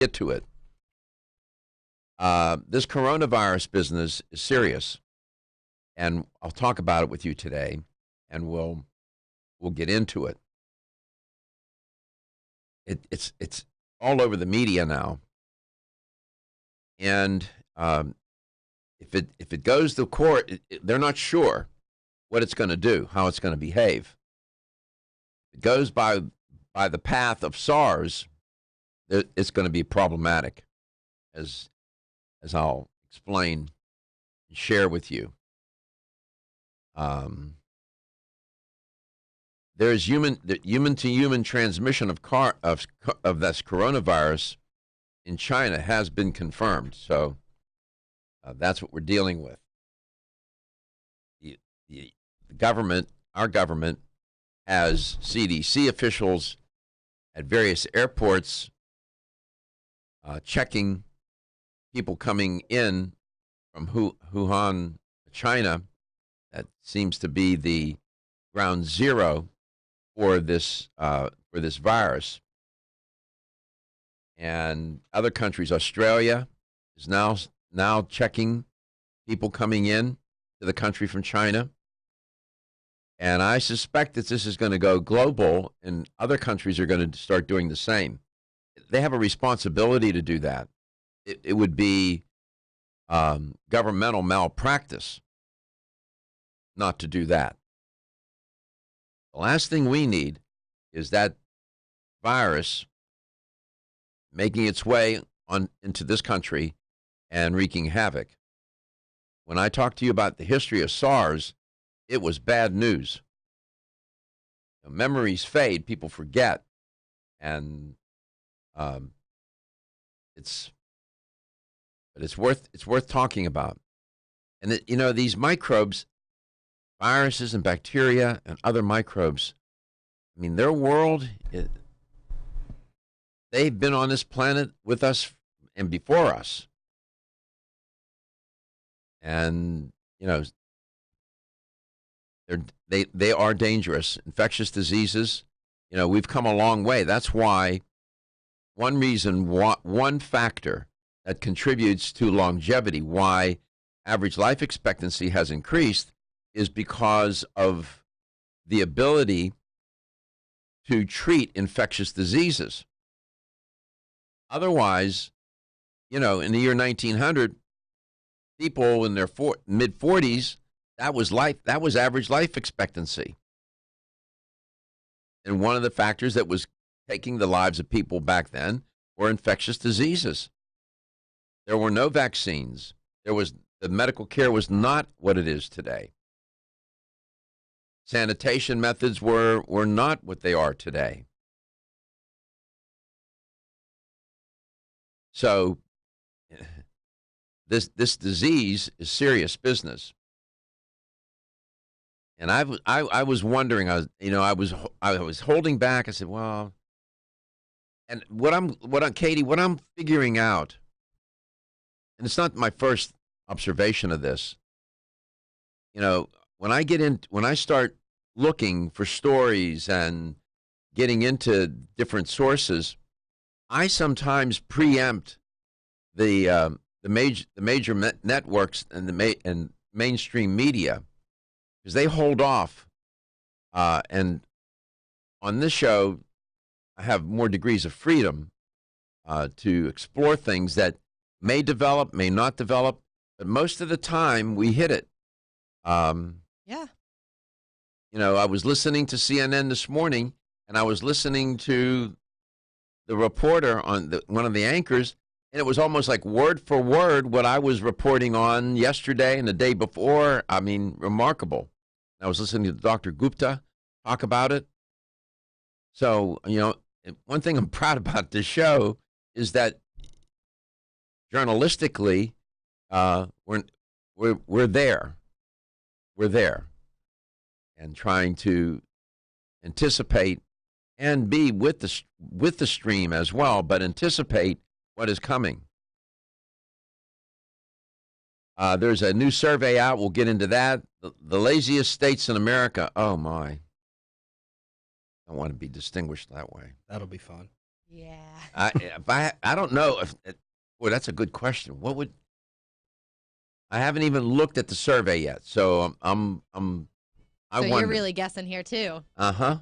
get to it. This coronavirus business is serious, and I'll talk about it with you today, and we'll get into it. It's all over the media now, and if it goes to court, they're not sure what it's going to do, how it's going to behave. If it goes by the path of SARS, it's going to be problematic, as I'll explain and share with you. There's human-to-human transmission of this coronavirus in China has been confirmed. So that's what we're dealing with. The government, our government, has CDC officials at various airports checking people coming in from Wuhan, China. That seems to be the ground zero for this virus. And other countries, Australia is now checking people coming in to the country from China. And I suspect that this is going to go global, and other countries are going to start doing the same. They have a responsibility to do that. It would be governmental malpractice not to do that. The last thing we need is that virus making its way into this country and wreaking havoc. When I talk to you about the history of SARS, it was bad news. Memories fade, people forget, and it's worth talking about. And these microbes, viruses and bacteria and other microbes, I mean, their world, they've been on this planet with us and before us. And, they are dangerous. Infectious diseases, we've come a long way. That's why one factor that contributes to longevity, why average life expectancy has increased, is because of the ability to treat infectious diseases. Otherwise, in the year 1900, people in their mid-40s, that was average life expectancy. And one of the factors that was taking the lives of people back then were infectious diseases. There were no vaccines. The medical care was not what it is today. Sanitation methods were not what they are today. So this disease is serious business. And I was wondering, I was holding back. I said, well, and Katie, what I'm figuring out, and it's not my first observation of this. When I start looking for stories and getting into different sources, I sometimes preempt the major networks and mainstream media, because they hold off. And on this show, I have more degrees of freedom to explore things that may develop, may not develop, but most of the time we hit it. Yeah. I was listening to CNN this morning, and I was listening to the reporter on one of the anchors, and it was almost like word for word what I was reporting on yesterday and the day before. I mean, remarkable. I was listening to Dr. Gupta talk about it. So, one thing I'm proud about this show is that journalistically, we're there. We're there, and trying to anticipate and be with the stream as well, but anticipate what is coming. There's a new survey out. We'll get into that. The laziest states in America. Oh, my. I want to be distinguished that way. That'll be fun. Yeah. I don't know if. Boy, that's a good question. What would I haven't even looked at the survey yet, so I So wonder. you're really guessing here too. Uh-huh.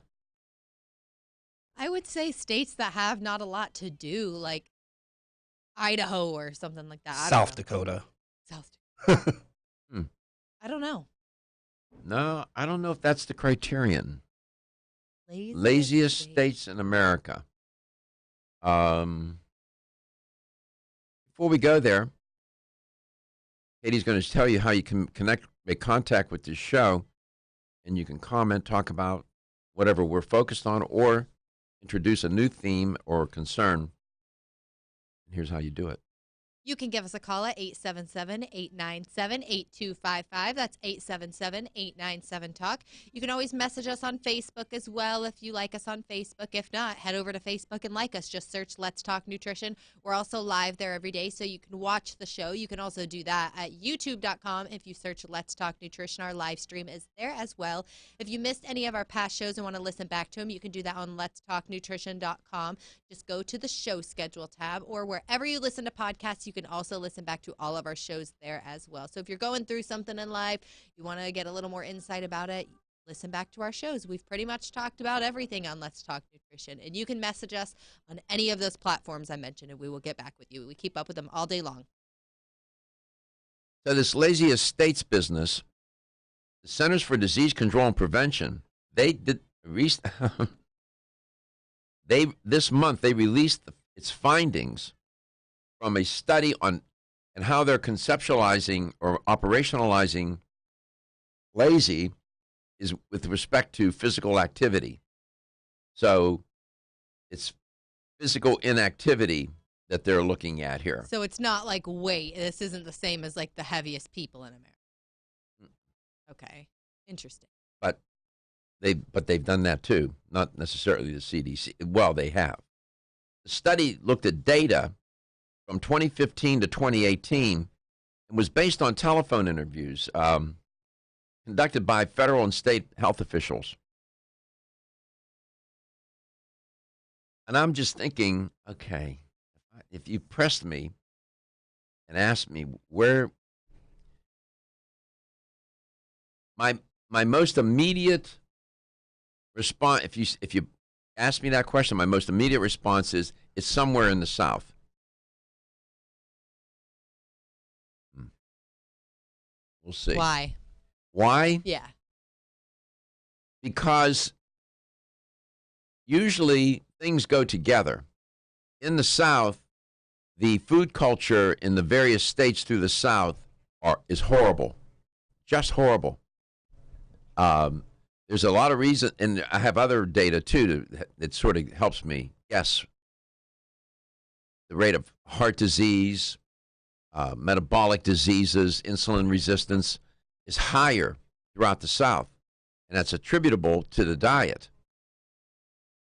I would say states that have not a lot to do, like Idaho or something like that. I don't South know. Dakota. South. Hmm. I don't know. No, I don't know if that's the criterion. Laziest state. States in America. Before we go there, Katie's going to tell you how you can make contact with this show, and you can comment, talk about whatever we're focused on, or introduce a new theme or concern. And here's how you do it. You can give us a call at 877-897-8255. That's 877-897-TALK. You can always message us on Facebook as well if you like us on Facebook. If not, head over to Facebook and like us. Just search Let's Talk Nutrition. We're also live there every day, so you can watch the show. You can also do that at youtube.com. If you search Let's Talk Nutrition, our live stream is there as well. If you missed any of our past shows and want to listen back to them, you can do that on letstalknutrition.com. Just go to the show schedule tab, or wherever you listen to podcasts, you can also listen back to all of our shows there as well. So if you're going through something in life, you want to get a little more insight about it, listen back to our shows. We've pretty much talked about everything on Let's Talk Nutrition, and you can message us on any of those platforms I mentioned, and we will get back with you. We keep up with them all day long. So this laziest states business, the Centers for Disease Control and Prevention, this month they released its findings from a study on and how they're conceptualizing or operationalizing lazy is with respect to physical activity. So it's physical inactivity that they're looking at here. So it's not like weight. This isn't the same as like the heaviest people in America. Okay. Interesting. But they've done that too, not necessarily the CDC. Well, they have. The study looked at data from 2015 to 2018 and was based on telephone interviews conducted by federal and state health officials. And I'm just thinking, okay, if you pressed me and asked me where my most immediate response, if you ask me that question, my most immediate response is it's somewhere in the South. We'll see. Why? Why? Yeah. Because usually things go together. In the South, the food culture in the various states through the South is horrible, just horrible. There's a lot of reason, and I have other data too that sort of helps me guess the rate of heart disease, metabolic diseases, insulin resistance is higher throughout the South, and that's attributable to the diet.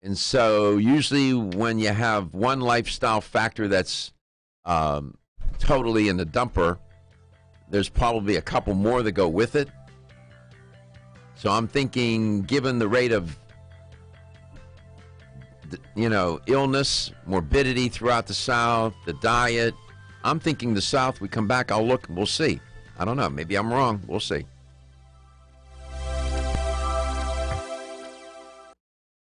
And so usually when you have one lifestyle factor that's totally in the dumper, there's probably a couple more that go with it. So I'm thinking, given the rate of, illness, morbidity throughout the South, the diet, I'm thinking the South, we come back, I'll look, and we'll see. I don't know. Maybe I'm wrong. We'll see.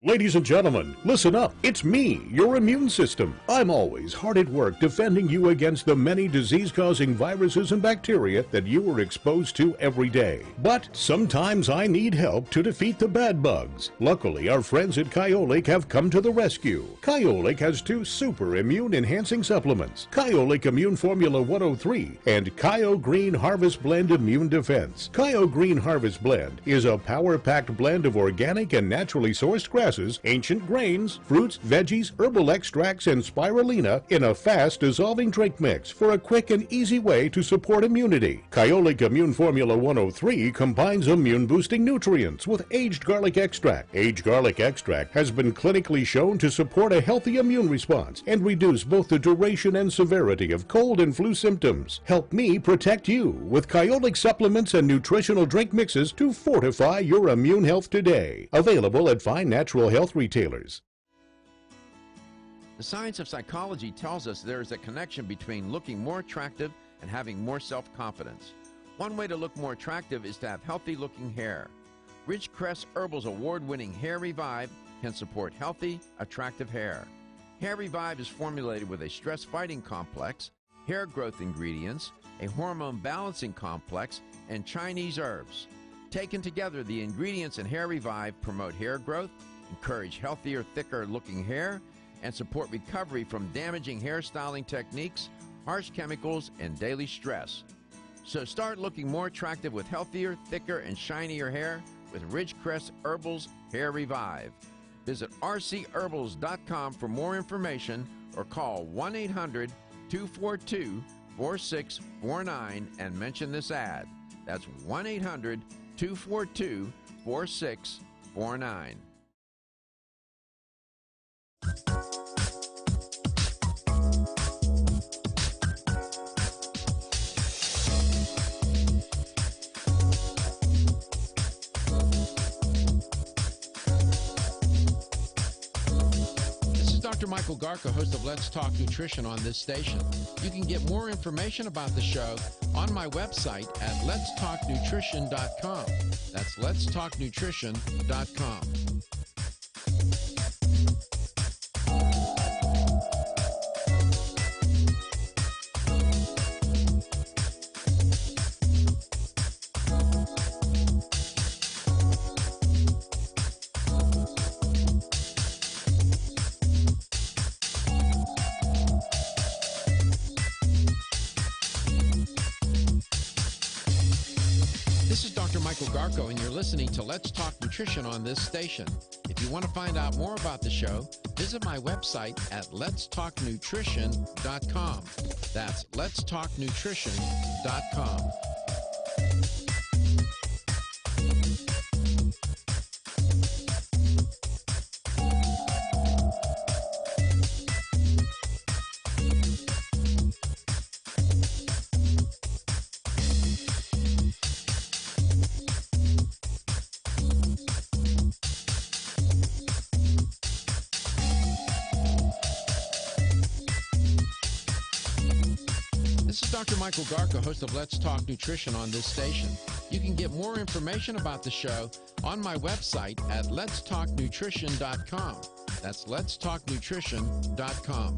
Ladies and gentlemen, listen up. It's me, your immune system. I'm always hard at work defending you against the many disease-causing viruses and bacteria that you are exposed to every day. But sometimes I need help to defeat the bad bugs. Luckily, our friends at Kyolic have come to the rescue. Kyolic has two super immune-enhancing supplements, Kyolic Immune Formula 103 and Kyo Green Harvest Blend Immune Defense. Kyo Green Harvest Blend is a power-packed blend of organic and naturally sourced grasses, ancient grains, fruits, veggies, herbal extracts, and spirulina in a fast-dissolving drink mix for a quick and easy way to support immunity. Kyolic Immune Formula 103 combines immune-boosting nutrients with aged garlic extract. Aged garlic extract has been clinically shown to support a healthy immune response and reduce both the duration and severity of cold and flu symptoms. Help me protect you with Kyolic supplements and nutritional drink mixes to fortify your immune health today. Available at fine natural health retailers. Kyolic Immune Formula 103 combines immune-boosting nutrients with aged garlic extract. Aged garlic extract has been clinically shown to support a healthy immune response and reduce both the duration and severity of cold and flu symptoms. Help me protect you with Kyolic supplements and nutritional drink mixes to fortify your immune health today. Available at fine natural health retailers. The science of psychology tells us there is a connection between looking more attractive and having more self-confidence. One way to look more attractive is to have healthy-looking hair. Ridgecrest Herbal's award-winning Hair Revive can support healthy, attractive hair. Hair Revive is formulated with a stress-fighting complex, hair growth ingredients, a hormone balancing complex, and Chinese herbs. Taken together, the ingredients in Hair Revive promote hair growth, encourage healthier, thicker-looking hair, and support recovery from damaging hairstyling techniques, harsh chemicals, and daily stress. So start looking more attractive with healthier, thicker, and shinier hair with Ridgecrest Herbal's Hair Revive. Visit rcherbals.com for more information or call 1-800-242-4649 and mention this ad. That's 1-800-242-4649. Dr. Michael Garko, host of Let's Talk Nutrition on this station. You can get more information about the show on my website at letstalknutrition.com. That's letstalknutrition.com. Michael Garko, and you're listening to Let's Talk Nutrition on this station. If you want to find out more about the show, visit my website at letstalknutrition.com. That's letstalknutrition.com. This is Dr. Michael Garko, host of Let's Talk Nutrition on this station. You can get more information about the show on my website at letstalknutrition.com. That's letstalknutrition.com.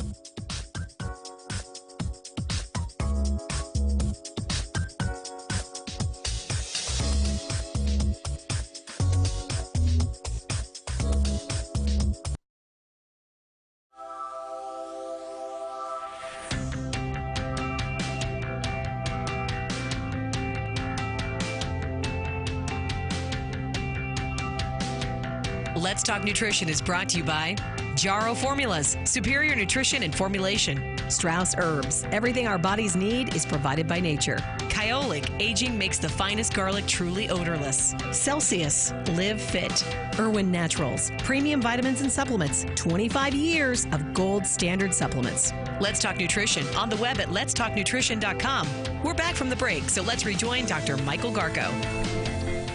Let's Talk Nutrition is brought to you by Jarrow Formulas, superior nutrition and formulation. Strauss Herbs, everything our bodies need is provided by nature. Kyolic, aging makes the finest garlic truly odorless. Celsius, live fit. Irwin Naturals, premium vitamins and supplements. 25 years of gold standard supplements. Let's Talk Nutrition on the web at letstalknutrition.com. We're back from the break, so let's rejoin Dr. Michael Garko.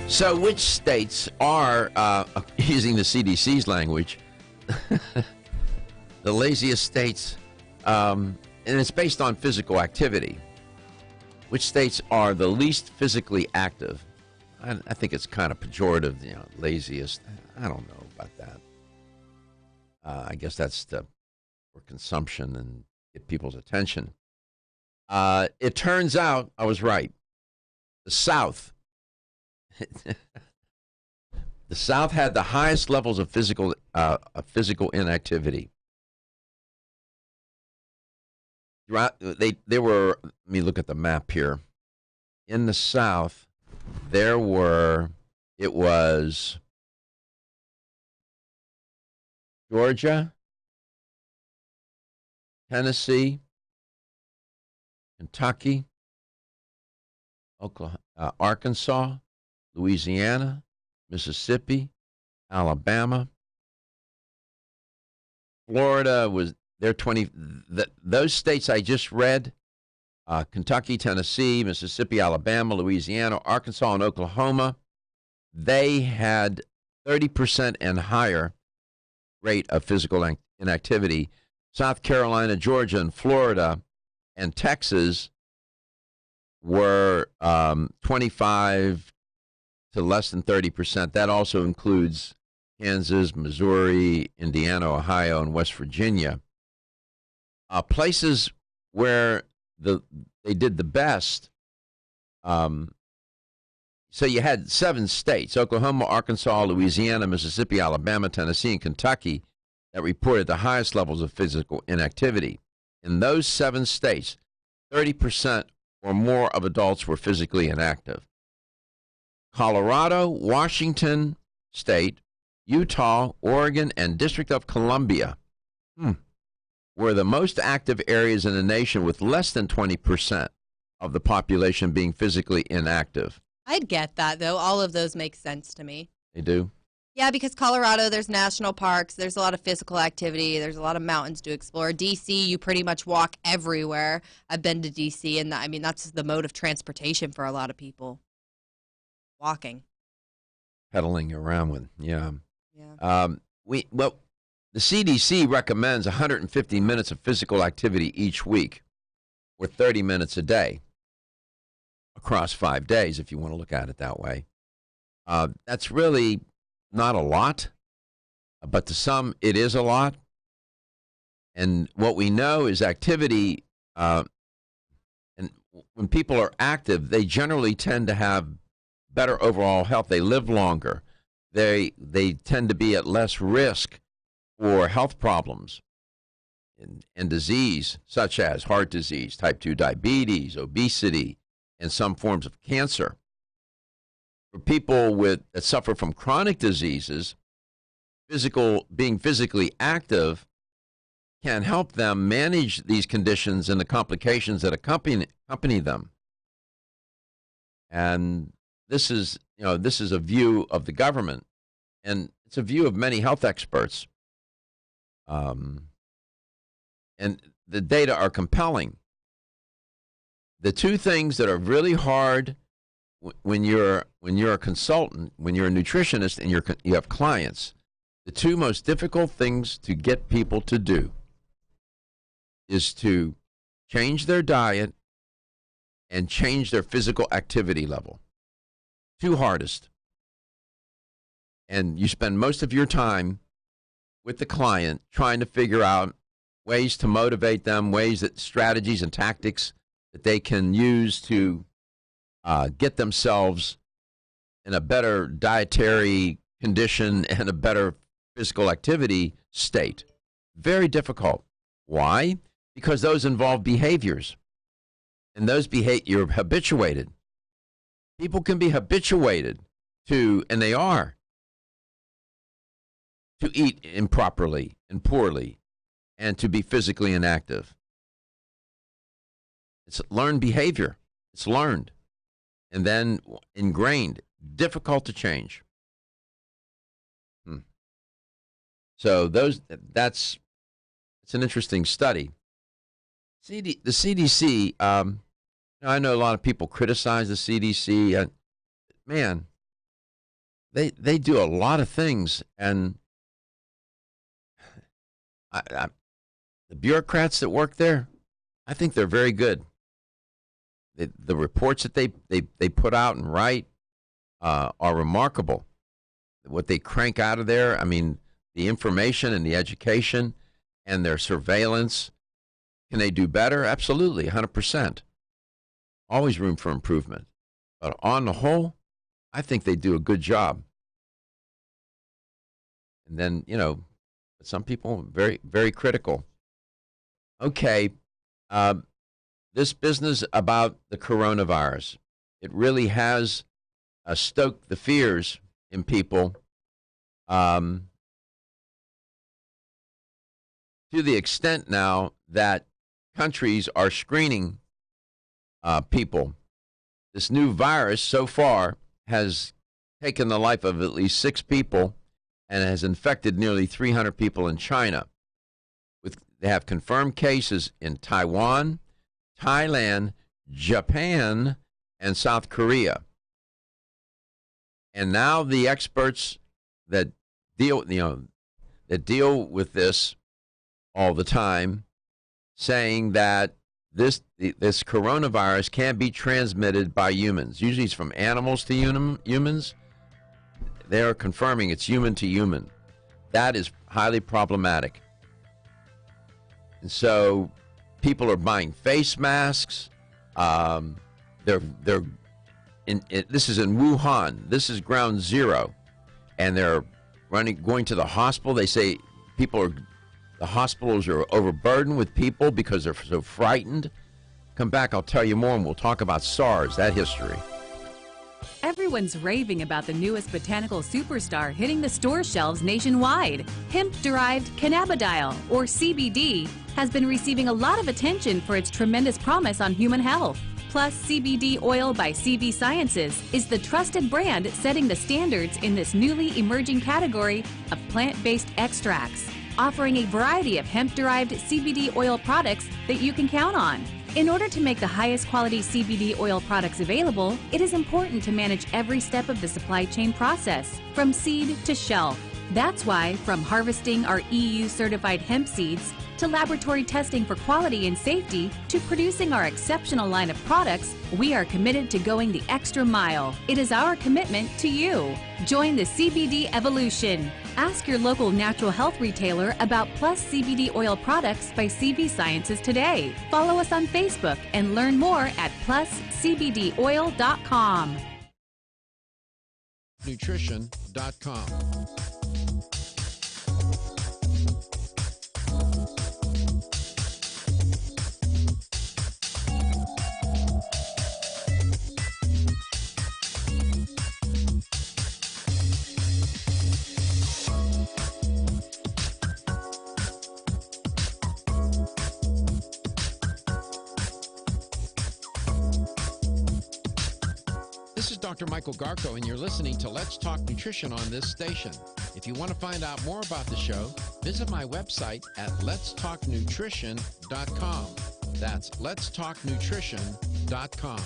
So which states are, using the CDC's language, the laziest states, and it's based on physical activity. Which states are the least physically active? I think it's kind of pejorative, laziest. I don't know about that. I guess that's for consumption and get people's attention. It turns out I was right. The South. The South had the highest levels of physical inactivity. They were. Let me look at the map here. In the South, it was Georgia, Tennessee, Kentucky, Oklahoma, Arkansas, Louisiana, Mississippi, Alabama, Florida was there. Those states I just read, Kentucky, Tennessee, Mississippi, Alabama, Louisiana, Arkansas, and Oklahoma, they had 30% and higher rate of physical inactivity. South Carolina, Georgia, and Florida, and Texas were 25 to less than 30%. That also includes Kansas, Missouri, Indiana, Ohio, and West Virginia. Places where they did the best. So you had 7 states, Oklahoma, Arkansas, Louisiana, Mississippi, Alabama, Tennessee, and Kentucky, that reported the highest levels of physical inactivity. In those 7 states, 30% or more of adults were physically inactive. Colorado, Washington State, Utah, Oregon, and District of Columbia were the most active areas in the nation, with less than 20% of the population being physically inactive. I'd get that, though. All of those make sense to me. They do? Yeah, because Colorado, there's national parks, there's a lot of physical activity, there's a lot of mountains to explore. D.C., you pretty much walk everywhere. I've been to D.C., and I mean, that's the mode of transportation for a lot of people. Walking. Pedaling around with, yeah. Yeah. The CDC recommends 150 minutes of physical activity each week, or 30 minutes a day, across 5 days, if you want to look at it that way. That's really not a lot, but to some, it is a lot. And what we know is activity, and when people are active, they generally tend to have better overall health. They live longer. They tend to be at less risk for health problems and disease, such as heart disease, type 2 diabetes, obesity, and some forms of cancer. For people that suffer from chronic diseases, being physically active can help them manage these conditions and the complications that accompany them. And this is a view of the government, and it's a view of many health experts. And the data are compelling. The 2 things that are really hard when you're a consultant, when you're a nutritionist and you have clients, the 2 most difficult things to get people to do is to change their diet and change their physical activity level. 2 hardest. And you spend most of your time with the client trying to figure out ways to motivate them, strategies and tactics that they can use to get themselves in a better dietary condition and a better physical activity state. Very difficult. Why? Because those involve behaviors. And those you're habituated. People can be habituated to, and they are, to eat improperly and poorly and to be physically inactive. It's learned behavior. It's learned. And then ingrained. Difficult to change. So it's an interesting study. The CDC, I know a lot of people criticize the CDC. Man, they do a lot of things, and the bureaucrats that work there, I think they're very good. The reports that they put out and write are remarkable. What they crank out of there, I mean, the information and the education and their surveillance. Can they do better? Absolutely, 100%. Always room for improvement. But on the whole, I think they do a good job. And then, some people are very, very critical. Okay, this business about the coronavirus, it really has stoked the fears in people to the extent now that countries are screening people. This new virus so far has taken the life of at least 6 people and has infected nearly 300 people in China. They have confirmed cases in Taiwan, Thailand, Japan, and South Korea. And now the experts that deal with this all the time, saying that this coronavirus can't be transmitted by humans. Usually it's from animals to humans. They are confirming it's human to human. That is highly problematic. And so people are buying face masks. This is in Wuhan. This is ground zero. And they're going to the hospital. They say the hospitals are overburdened with people because they're so frightened. Come back, I'll tell you more, and we'll talk about SARS, that history. Everyone's raving about the newest botanical superstar hitting the store shelves nationwide. Hemp-derived cannabidiol, or CBD, has been receiving a lot of attention for its tremendous promise on human health. Plus, CBD Oil by CV Sciences is the trusted brand setting the standards in this newly emerging category of plant-based extracts, offering a variety of hemp-derived CBD oil products that you can count on. In order to make the highest quality CBD oil products available, it is important to manage every step of the supply chain process, from seed to shelf. That's why, from harvesting our EU-certified hemp seeds, to laboratory testing for quality and safety, to producing our exceptional line of products, we are committed to going the extra mile. It is our commitment to you. Join the CBD evolution. Ask your local natural health retailer about Plus CBD oil products by CV Sciences today. Follow us on Facebook and learn more at pluscbdoil.com. Nutrition.com. This is Dr. Michael Garko, and you're listening to Let's Talk Nutrition on this station. If you want to find out more about the show, visit my website at letstalknutrition.com. That's letstalknutrition.com.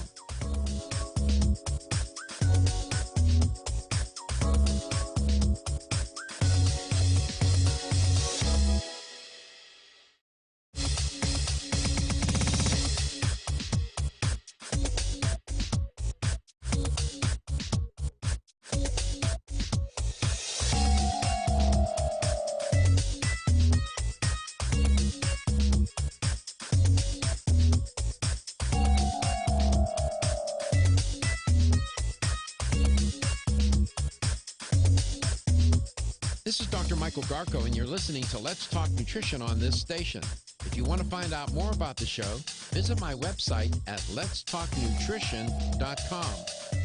This is Dr. Michael Garko, and you're listening to Let's Talk Nutrition on this station. If you want to find out more about the show, visit my website at letstalknutrition.com.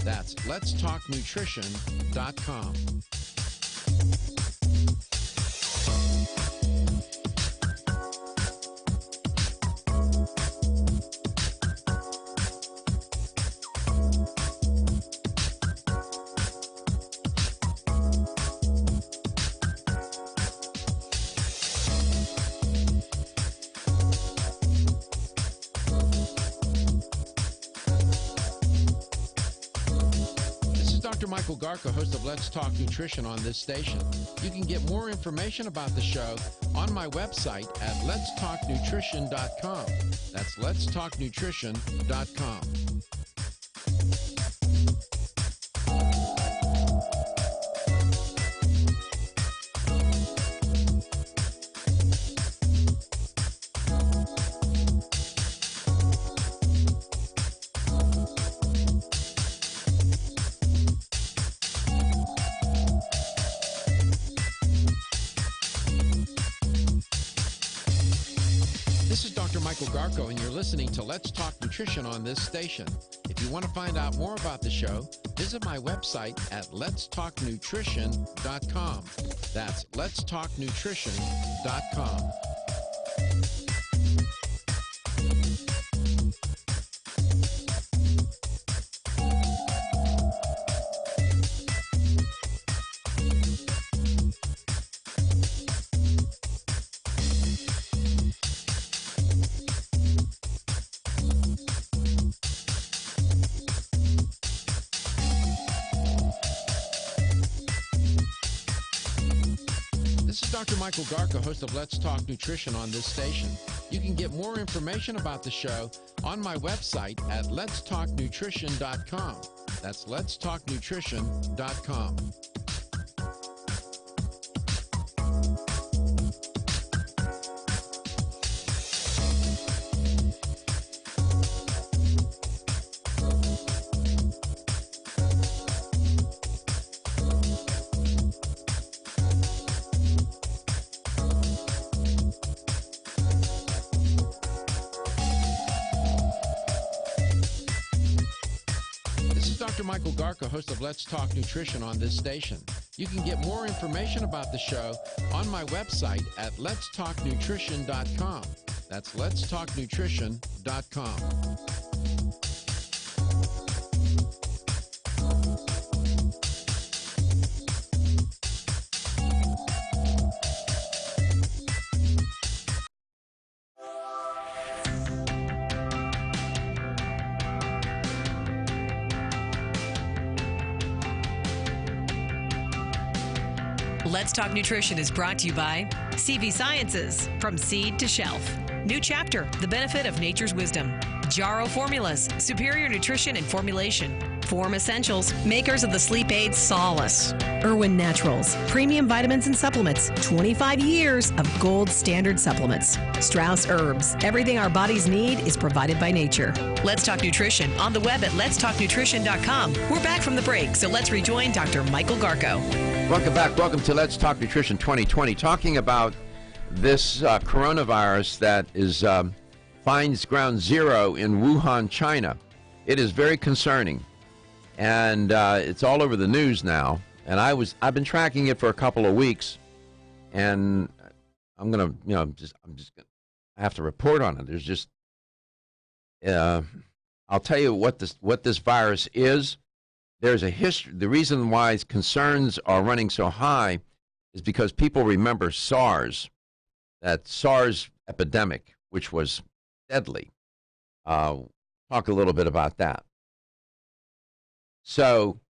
That's letstalknutrition.com. Dr. Michael Garko, host of Let's Talk Nutrition on this station. You can get more information about the show on my website at letstalknutrition.com. That's letstalknutrition.com. This is Dr. Michael Garko, and you're listening to Let's Talk Nutrition on this station. If you want to find out more about the show, visit my website at letstalknutrition.com. That's letstalknutrition.com. This is Dr. Michael Garka, host of Let's Talk Nutrition on this station. You can get more information about the show on my website at letstalknutrition.com. That's letstalknutrition.com. Dr. Michael Garka, host of Let's Talk Nutrition on this station. You can get more information about the show on my website at letstalknutrition.com. That's letstalknutrition.com. Let's Talk Nutrition is brought to you by CV Sciences, from seed to shelf. New chapter, the benefit of nature's wisdom. Jarrow Formulas, superior nutrition and formulation. Form Essentials, makers of the sleep aid Solace. Irwin Naturals, premium vitamins and supplements. 25 years of gold standard supplements. Strauss Herbs, everything our bodies need is provided by nature. Let's Talk Nutrition on the web at letstalknutrition.com. We're back from the break, so let's rejoin Dr. Michael Garko. Welcome back. Welcome to Let's Talk Nutrition 2020, talking about this coronavirus that is finds ground zero in Wuhan, China. It is very concerning, and it's all over the news now. And I've been tracking it for a couple of weeks, and I'm gonna, I have to report on it. There's just, I'll tell you what this virus is. There's a history. The reason why concerns are running so high is because people remember SARS, that SARS epidemic, which was deadly. Talk a little bit about that. So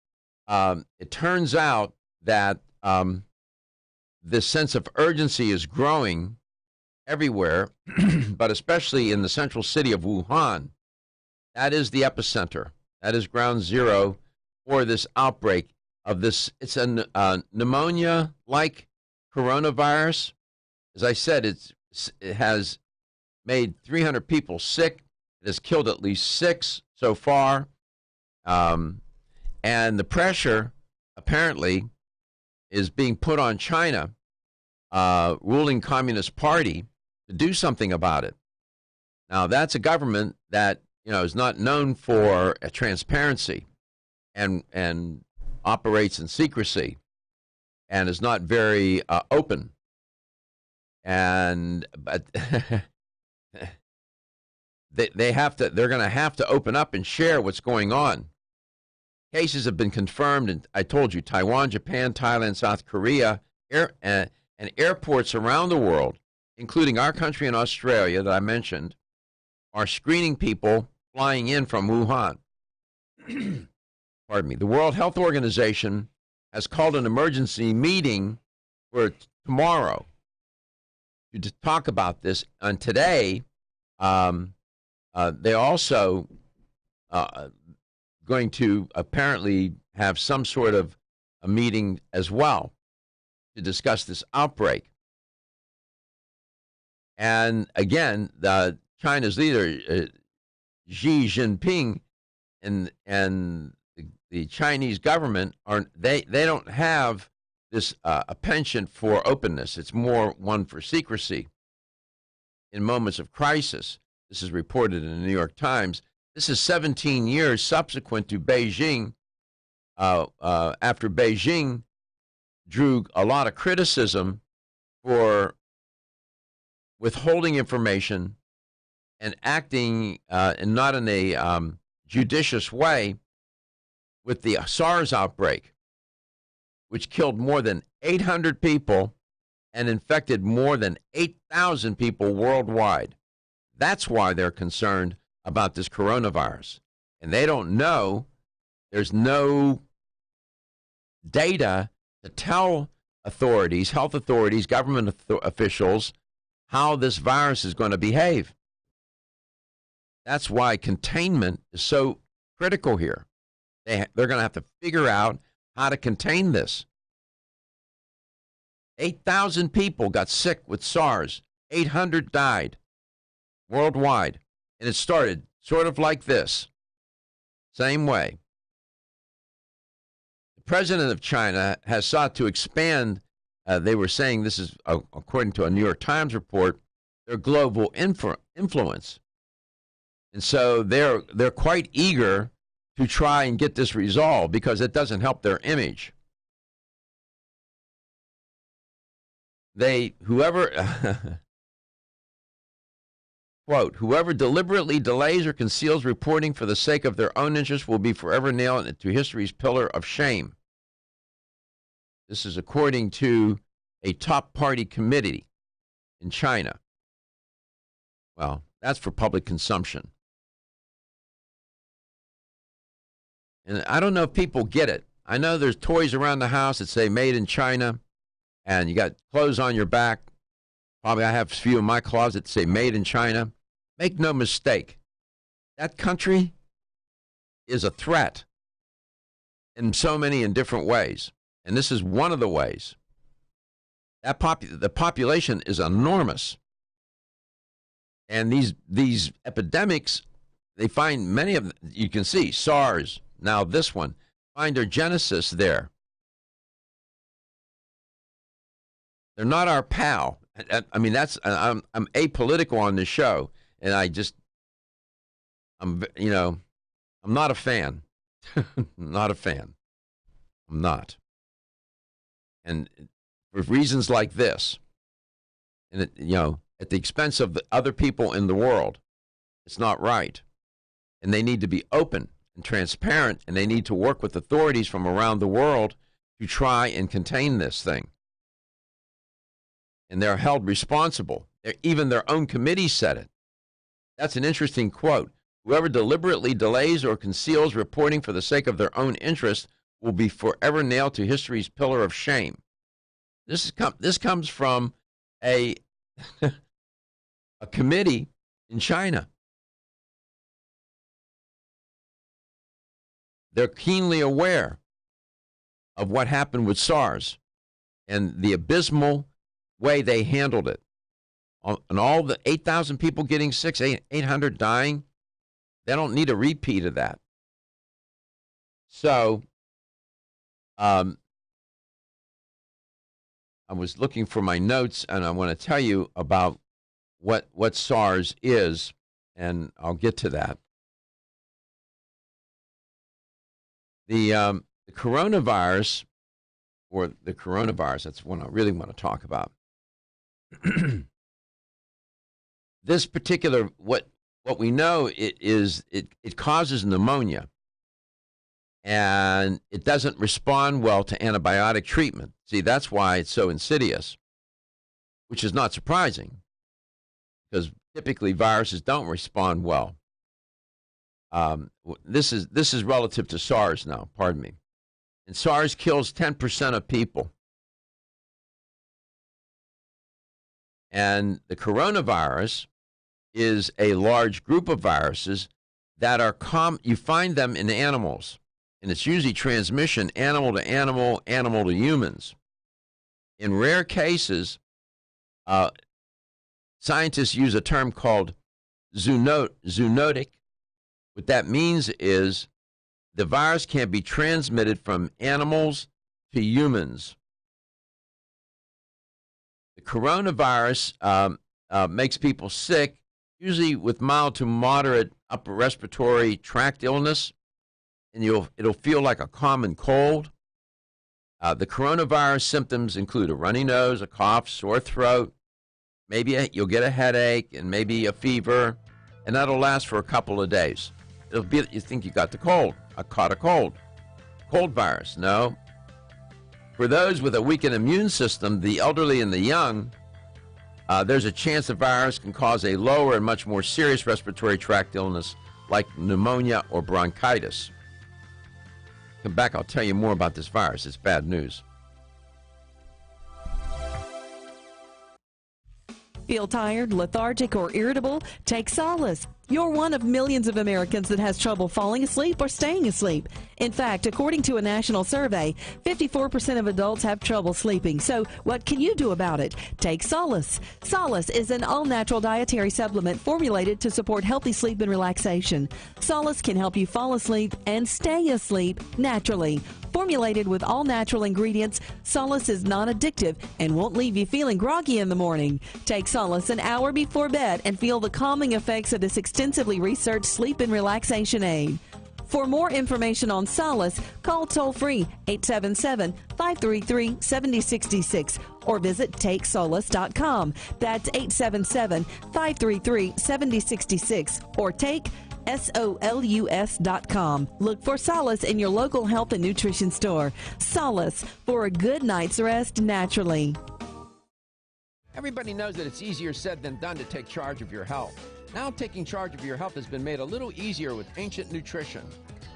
it turns out that this sense of urgency is growing everywhere, but especially in the central city of Wuhan. That is the epicenter. That is ground zero for this outbreak of this. It's a pneumonia-like coronavirus. As I said, it has made 300 people sick. It has killed at least 6 so far. And the pressure, apparently, is being put on China, ruling Communist Party, to do something about it. Now, that's a government that, is not known for transparency and operates in secrecy and is not very open. But they're going to have to open up and share what's going on. Cases have been confirmed, and I told you, Taiwan, Japan, Thailand, South Korea, and airports around the world, including our country and Australia that I mentioned, are screening people flying in from Wuhan. Pardon me. The World Health Organization has called an emergency meeting for tomorrow to talk about this. And today, they also going to apparently have some sort of a meeting as well to discuss this outbreak. And again, China's leader, Xi Jinping, and the Chinese government they don't have this a penchant for openness. It's more one for secrecy in moments of crisis. This is reported in the New York Times. This is 17 years subsequent to Beijing, after Beijing drew a lot of criticism for withholding information and acting and not in a judicious way with the SARS outbreak, which killed more than 800 people and infected more than 8,000 people worldwide. That's why they're concerned about this coronavirus. And they don't know, there's no data to tell authorities, health authorities, government officials, how this virus is going to behave. That's why containment is so critical here. They're going to have to figure out how to contain this. 8,000 people got sick with SARS. 800 died worldwide. And it started sort of like this. Same way. The president of China has sought to expand, they were saying, this is according to a New York Times report, their global influence. And so they're quite eager to try and get this resolved because it doesn't help their image. Quote, whoever deliberately delays or conceals reporting for the sake of their own interest will be forever nailed to history's pillar of shame. This is according to a top party committee in China. Well, that's for public consumption. And I don't know if people get it. I know there's toys around the house that say made in China, and you got clothes on your back. Probably I have a few in my closet that say made in China. Make no mistake, that country is a threat in so many and different ways. And this is one of the ways. The population is enormous. And these epidemics, they find many of them, you can see SARS, now this one, find their genesis there. They're not our pal. I mean, I'm apolitical on this show, and I'm not a fan. Not a fan. I'm not. And for reasons like this, and at the expense of the other people in the world, it's not right. And they need to be open and transparent, and they need to work with authorities from around the world to try and contain this thing. And they're held responsible. Even their own committee said it. That's an interesting quote. Whoever deliberately delays or conceals reporting for the sake of their own interest will be forever nailed to history's pillar of shame. This comes from a committee in China. They're keenly aware of what happened with SARS and the abysmal way they handled it. And all the 8,000 people getting sick, 800 dying, they don't need a repeat of that. So I was looking for my notes, and I want to tell you about what SARS is, and I'll get to that. The coronavirus, that's what I really want to talk about. This particular, what we know it causes pneumonia, and it doesn't respond well to antibiotic treatment. See, that's why it's so insidious, which is not surprising, because typically viruses don't respond well. This is relative to SARS now, pardon me. And SARS kills 10% of people. And the coronavirus is a large group of viruses that are you find them in animals. And it's usually transmission animal to animal, animal to humans. In rare cases, scientists use a term called zoonotic. What that means is the virus can be transmitted from animals to humans. The coronavirus makes people sick, usually with mild to moderate upper respiratory tract illness, and it'll feel like a common cold. The coronavirus symptoms include a runny nose, a cough, sore throat, maybe you'll get a headache, and maybe a fever, and that'll last for a couple of days. It'll be you think you got the cold. I caught a cold. Cold virus. No. For those with a weakened immune system, the elderly and the young, there's a chance the virus can cause a lower and much more serious respiratory tract illness like pneumonia or bronchitis. Come back, I'll tell you more about this virus. It's bad news. Feel tired, lethargic, or irritable? Take Solace. You're one of millions of Americans that has trouble falling asleep or staying asleep. In fact, according to a national survey, 54% of adults have trouble sleeping. So what can you do about it? Take Solace. Solace is an all-natural dietary supplement formulated to support healthy sleep and relaxation. Solace can help you fall asleep and stay asleep naturally. Formulated with all-natural ingredients, Solace is non-addictive and won't leave you feeling groggy in the morning. Take Solace an hour before bed and feel the calming effects of this extensively researched sleep and relaxation aid. For more information on Solace, call toll-free 877-533-7066 or visit TakeSolace.com. That's 877-533-7066 or take SOLUS.com. Look for Solace in your local health and nutrition store. Solace, for a good night's rest naturally. Everybody knows that it's easier said than done to take charge of your health. Now taking charge of your health has been made a little easier with Ancient Nutrition.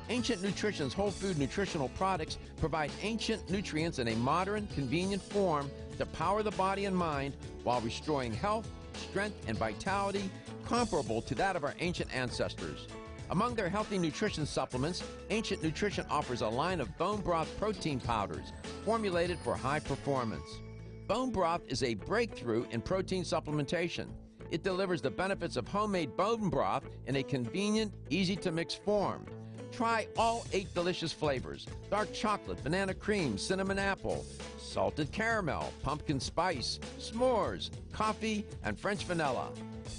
Ancient Nutrition's whole food nutritional products provide ancient nutrients in a modern, convenient form to power the body and mind while restoring health, strength, and vitality comparable to that of our ancient ancestors. Among their healthy nutrition supplements, Ancient Nutrition offers a line of bone broth protein powders formulated for high performance. Bone broth is a breakthrough in protein supplementation. It delivers the benefits of homemade bone broth in a convenient, easy-to-mix form. Try all 8 delicious flavors: dark chocolate, banana cream, cinnamon apple, salted caramel, pumpkin spice, s'mores, coffee, and French vanilla.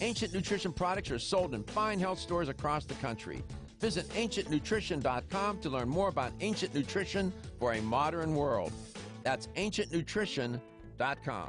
Ancient Nutrition products are sold in fine health stores across the country. Visit ancientnutrition.com to learn more about ancient nutrition for a modern world. That's ancientnutrition.com.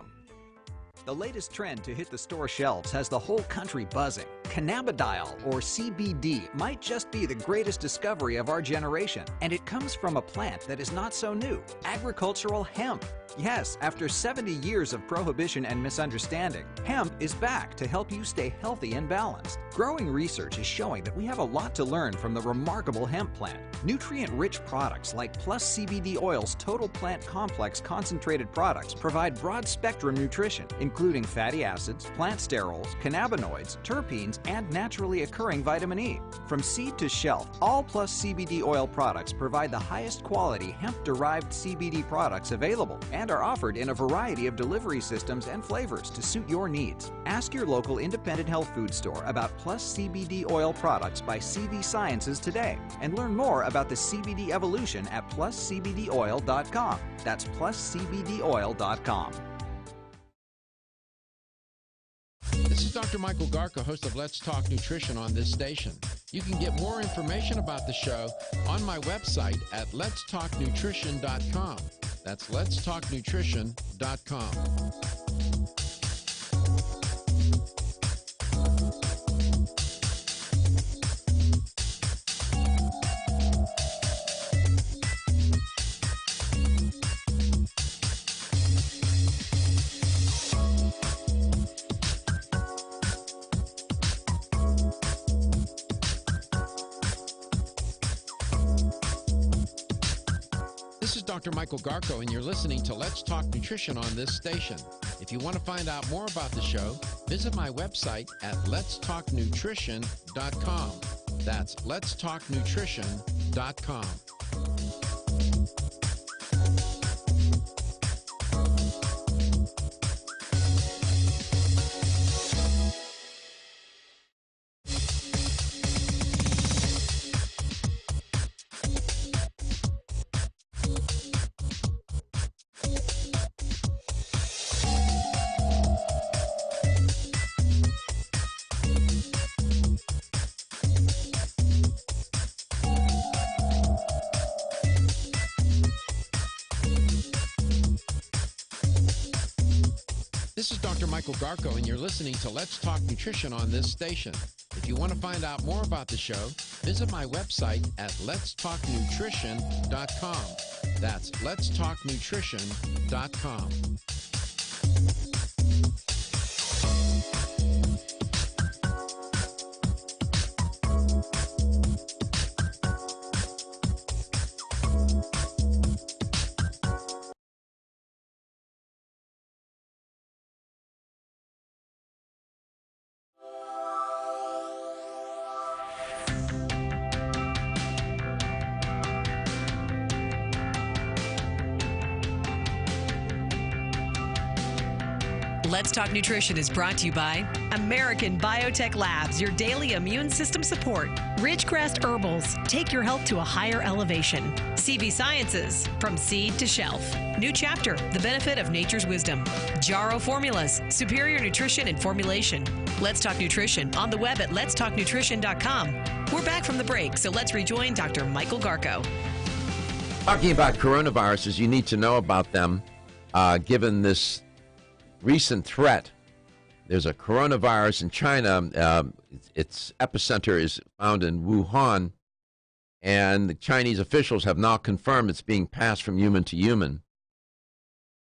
The latest trend to hit the store shelves has the whole country buzzing. Cannabidiol, or CBD, might just be the greatest discovery of our generation, and it comes from a plant that is not so new: agricultural hemp. Yes, after 70 years of prohibition and misunderstanding, hemp is back to help you stay healthy and balanced. Growing research is showing that we have a lot to learn from the remarkable hemp plant. Nutrient-rich products like Plus CBD Oil's Total Plant Complex concentrated products provide broad-spectrum nutrition, including fatty acids, plant sterols, cannabinoids, terpenes, and naturally occurring vitamin E. From seed to shelf, all Plus CBD Oil products provide the highest quality hemp-derived CBD products available and are offered in a variety of delivery systems and flavors to suit your needs. Ask your local independent health food store about Plus CBD Oil products by CV Sciences today and learn more about the CBD evolution at pluscbdoil.com. That's pluscbdoil.com. This is Dr. Michael Garko, host of Let's Talk Nutrition on this station. You can get more information about the show on my website at letstalknutrition.com. That's letstalknutrition.com. This is Dr. Michael Garko, and you're listening to Let's Talk Nutrition on this station. If you want to find out more about the show, visit my website at letstalknutrition.com. That's letstalknutrition.com. This is Dr. Michael Garko, and you're listening to Let's Talk Nutrition on this station. If you want to find out more about the show, visit my website at letstalknutrition.com. That's letstalknutrition.com. Let's Talk Nutrition is brought to you by American Biotech Labs, your daily immune system support. Ridgecrest Herbals, take your health to a higher elevation. CV Sciences, from seed to shelf. New chapter, the benefit of nature's wisdom. Jarrow Formulas, superior nutrition and formulation. Let's Talk Nutrition on the web at letstalknutrition.com. We're back from the break, so let's rejoin Dr. Michael Garko. Talking about coronaviruses, you need to know about them given this recent threat. There's a coronavirus in China. Its epicenter is found in Wuhan, and the Chinese officials have now confirmed it's being passed from human to human.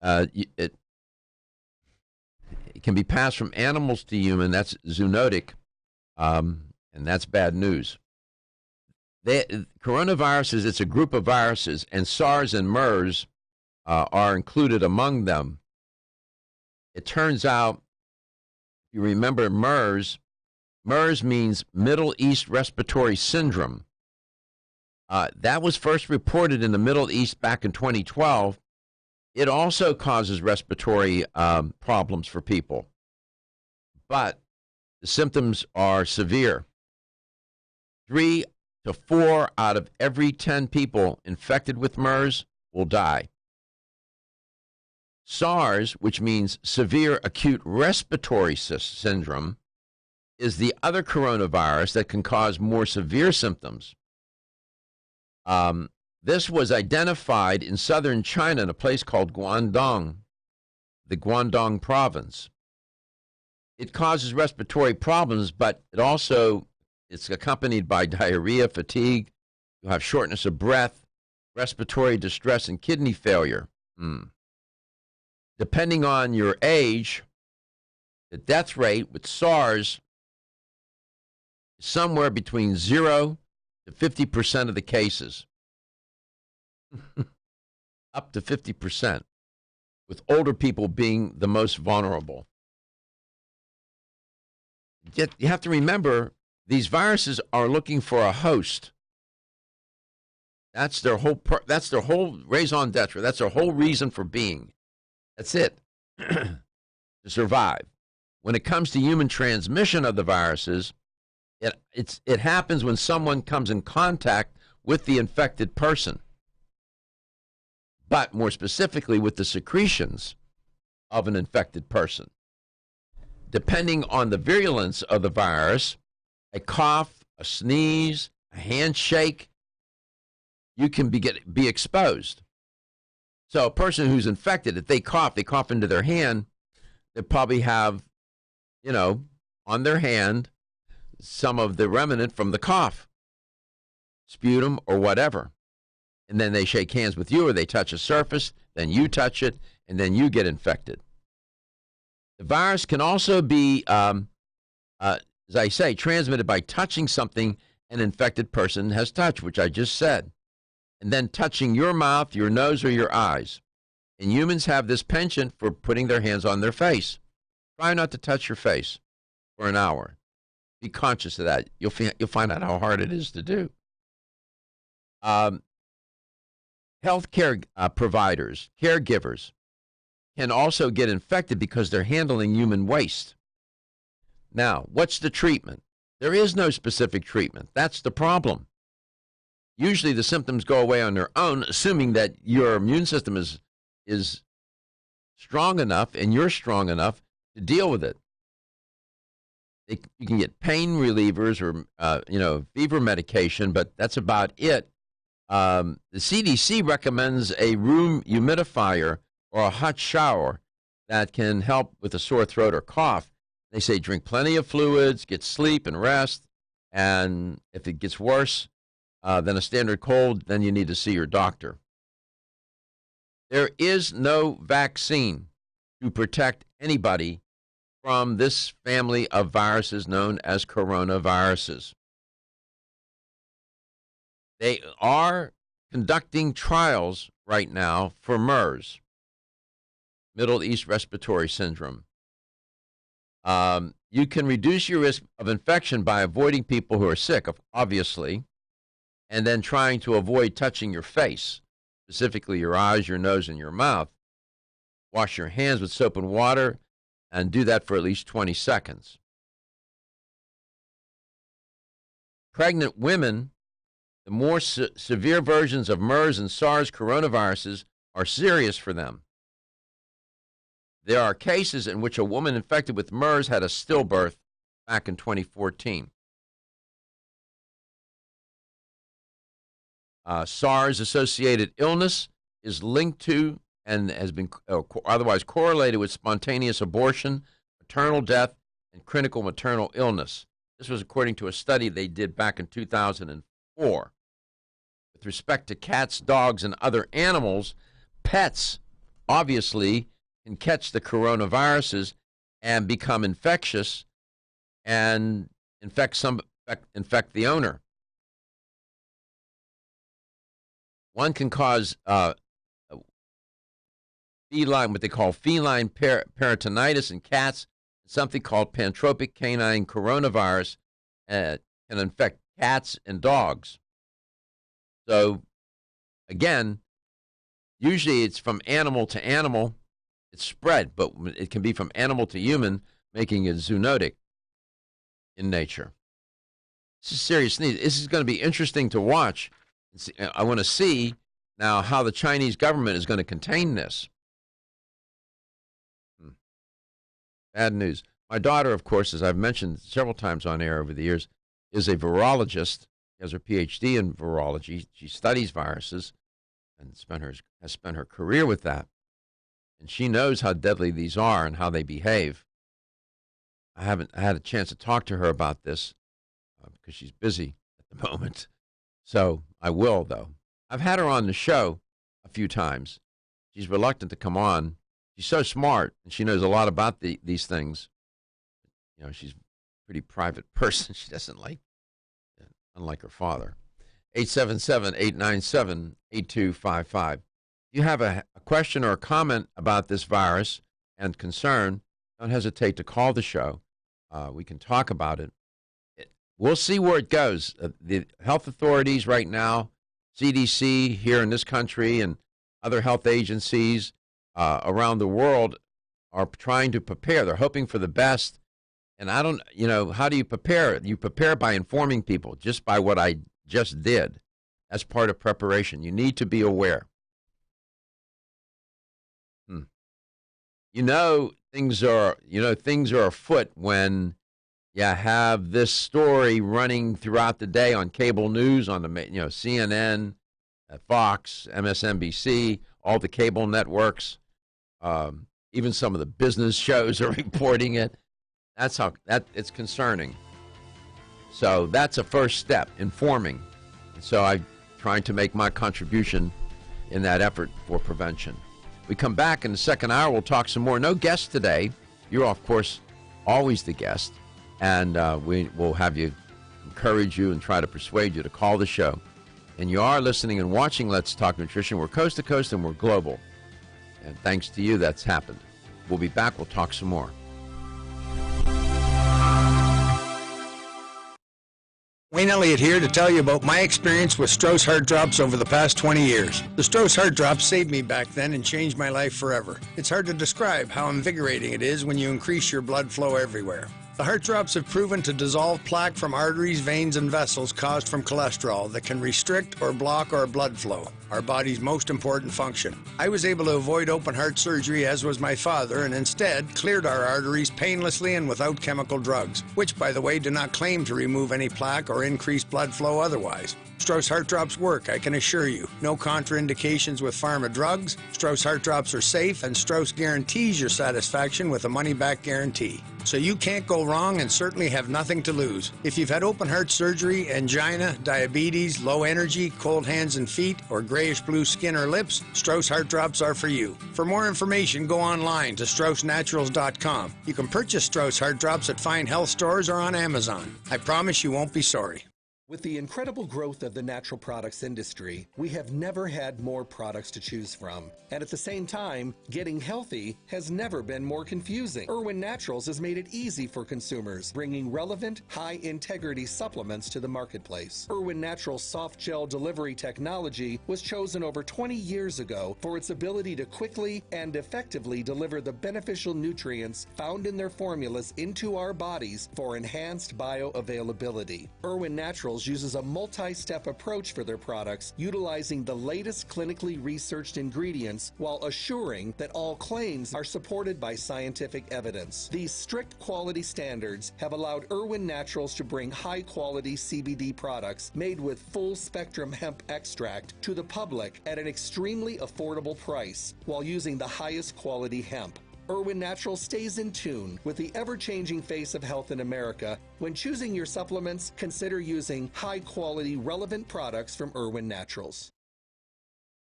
It can be passed from animals to human. That's zoonotic, and that's bad news. Coronaviruses, it's a group of viruses, and SARS and MERS are included among them. It turns out, if you remember MERS means Middle East Respiratory Syndrome. That was first reported in the Middle East back in 2012. It also causes respiratory problems for people, but the symptoms are severe. 3 to 4 out of every 10 people infected with MERS will die. SARS, which means Severe Acute Respiratory Syndrome, is the other coronavirus that can cause more severe symptoms. This was identified in southern China in a place called Guangdong, the Guangdong province. It causes respiratory problems, but it's accompanied by diarrhea, fatigue. You have shortness of breath, respiratory distress, and kidney failure. Depending on your age, the death rate with SARS is somewhere between 0 to 50% of the cases. Up to 50%, with older people being the most vulnerable. Yet you have to remember, these viruses are looking for a host. That's their whole raison d'etre. That's their whole reason for being. That's it. To survive. When it comes to human transmission of the viruses, it happens when someone comes in contact with the infected person, but more specifically with the secretions of an infected person. Depending on the virulence of the virus, a cough, a sneeze, a handshake, you can be exposed. So a person who's infected, if they cough into their hand, they probably have, on their hand, some of the remnant from the cough, sputum or whatever. And then they shake hands with you or they touch a surface, then you touch it, and then you get infected. The virus can also be, as I say, transmitted by touching something an infected person has touched, which I just said, and then touching your mouth, your nose, or your eyes. And humans have this penchant for putting their hands on their face. Try not to touch your face for an hour. Be conscious of that. You'll find out how hard it is to do. Healthcare providers, caregivers, can also get infected because they're handling human waste. Now, what's the treatment? There is no specific treatment. That's the problem. Usually the symptoms go away on their own, assuming that your immune system is strong enough and you're strong enough to deal with it. You can get pain relievers or fever medication, but that's about it. The CDC recommends a room humidifier or a hot shower that can help with a sore throat or cough. They say drink plenty of fluids, get sleep and rest, and if it gets worse than a standard cold, then you need to see your doctor. There is no vaccine to protect anybody from this family of viruses known as coronaviruses. They are conducting trials right now for MERS, Middle East Respiratory Syndrome. You can reduce your risk of infection by avoiding people who are sick, obviously, and then trying to avoid touching your face, specifically your eyes, your nose, and your mouth. Wash your hands with soap and water and do that for at least 20 seconds. Pregnant women, the more severe versions of MERS and SARS coronaviruses are serious for them. There are cases in which a woman infected with MERS had a stillbirth back in 2014. SARS-associated illness is linked to and has been otherwise correlated with spontaneous abortion, maternal death, and critical maternal illness. This was according to a study they did back in 2004. With respect to cats, dogs, and other animals, pets obviously can catch the coronaviruses and become infectious and infect the owner. One can cause feline, what they call feline peritonitis in cats, something called pantropic canine coronavirus can infect cats and dogs. So, again, usually it's from animal to animal. It's spread, but it can be from animal to human, making it zoonotic in nature. This is serious news. This is going to be interesting to watch. I want to see now how the Chinese government is going to contain this. Bad news. My daughter, of course, as I've mentioned several times on air over the years, is a virologist. She has her PhD in virology. She studies viruses and has spent her career with that. And she knows how deadly these are and how they behave. I haven't had a chance to talk to her about this because she's busy at the moment. So I will, though. I've had her on the show a few times. She's reluctant to come on. She's so smart, and she knows a lot about these things. You know, she's a pretty private person. She doesn't like, unlike her father. 877-897-8255. If you have a question or a comment about this virus and concern, don't hesitate to call the show. We can talk about it. We'll see where it goes. The health authorities right now, CDC here in this country and other health agencies around the world are trying to prepare. They're hoping for the best. And how do you prepare? You prepare by informing people, just by what I just did. That's part of preparation. You need to be aware. Things are afoot when you have this story running throughout the day on cable news, on the CNN, Fox, MSNBC, all the cable networks, even some of the business shows are reporting it. It's concerning. So that's a first step, informing. So I'm trying to make my contribution in that effort for prevention. We come back in the second hour. We'll talk some more. No guest today. You're, of course, always the guest. And we will have you, encourage you and try to persuade you to call the show. And you are listening and watching Let's Talk Nutrition. We're coast to coast and we're global. And thanks to you, that's happened. We'll be back. We'll talk some more. Wayne Elliott here to tell you about my experience with Strauss Heart Drops over the past 20 years. The Strauss Heart Drops saved me back then and changed my life forever. It's hard to describe how invigorating it is when you increase your blood flow everywhere. The Heart Drops have proven to dissolve plaque from arteries, veins, and vessels caused from cholesterol that can restrict or block our blood flow, our body's most important function. I was able to avoid open heart surgery, as was my father, and instead cleared our arteries painlessly and without chemical drugs, which, by the way, do not claim to remove any plaque or increase blood flow otherwise. Strauss Heart Drops work, I can assure you. No contraindications with pharma drugs. Strauss Heart Drops are safe, and Strauss guarantees your satisfaction with a money-back guarantee. So you can't go wrong and certainly have nothing to lose. If you've had open heart surgery, angina, diabetes, low energy, cold hands and feet, or grayish-blue skin or lips, Strauss Heart Drops are for you. For more information, go online to StraussNaturals.com. You can purchase Strauss Heart Drops at fine health stores or on Amazon. I promise you won't be sorry. With the incredible growth of the natural products industry, we have never had more products to choose from. And at the same time, getting healthy has never been more confusing. Irwin Naturals has made it easy for consumers, bringing relevant, high-integrity supplements to the marketplace. Irwin Naturals soft gel delivery technology was chosen over 20 years ago for its ability to quickly and effectively deliver the beneficial nutrients found in their formulas into our bodies for enhanced bioavailability. Irwin Naturals uses a multi-step approach for their products, utilizing the latest clinically researched ingredients while assuring that all claims are supported by scientific evidence. These strict quality standards have allowed Irwin Naturals to bring high-quality CBD products made with full-spectrum hemp extract to the public at an extremely affordable price while using the highest quality hemp. Irwin Naturals stays in tune with the ever-changing face of health in America. When choosing your supplements, consider using high-quality, relevant products from Irwin Naturals.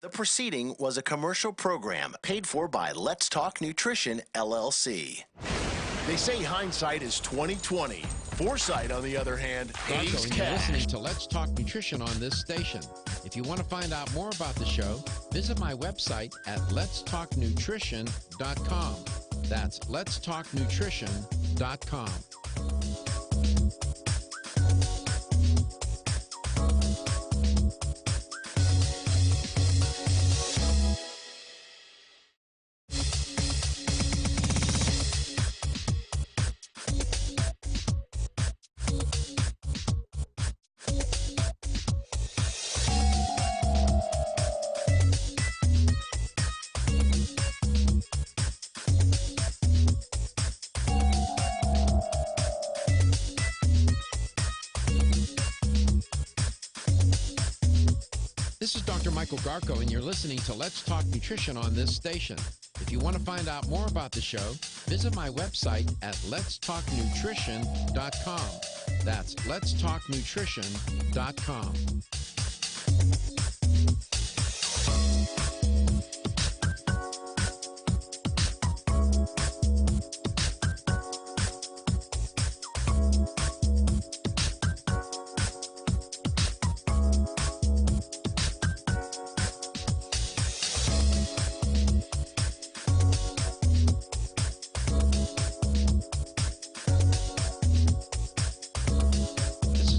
The preceding was a commercial program paid for by Let's Talk Nutrition, LLC. They say hindsight is 20/20. Foresight, on the other hand, pays Garko, and you're cash. listening to Let's Talk Nutrition on this station. If you want to find out more about the show, visit my website at letstalknutrition.com. That's letstalknutrition.com. This is Dr. Michael Garko, and you're listening to Let's Talk Nutrition on this station. If you want to find out more about the show, visit my website at letstalknutrition.com. That's letstalknutrition.com.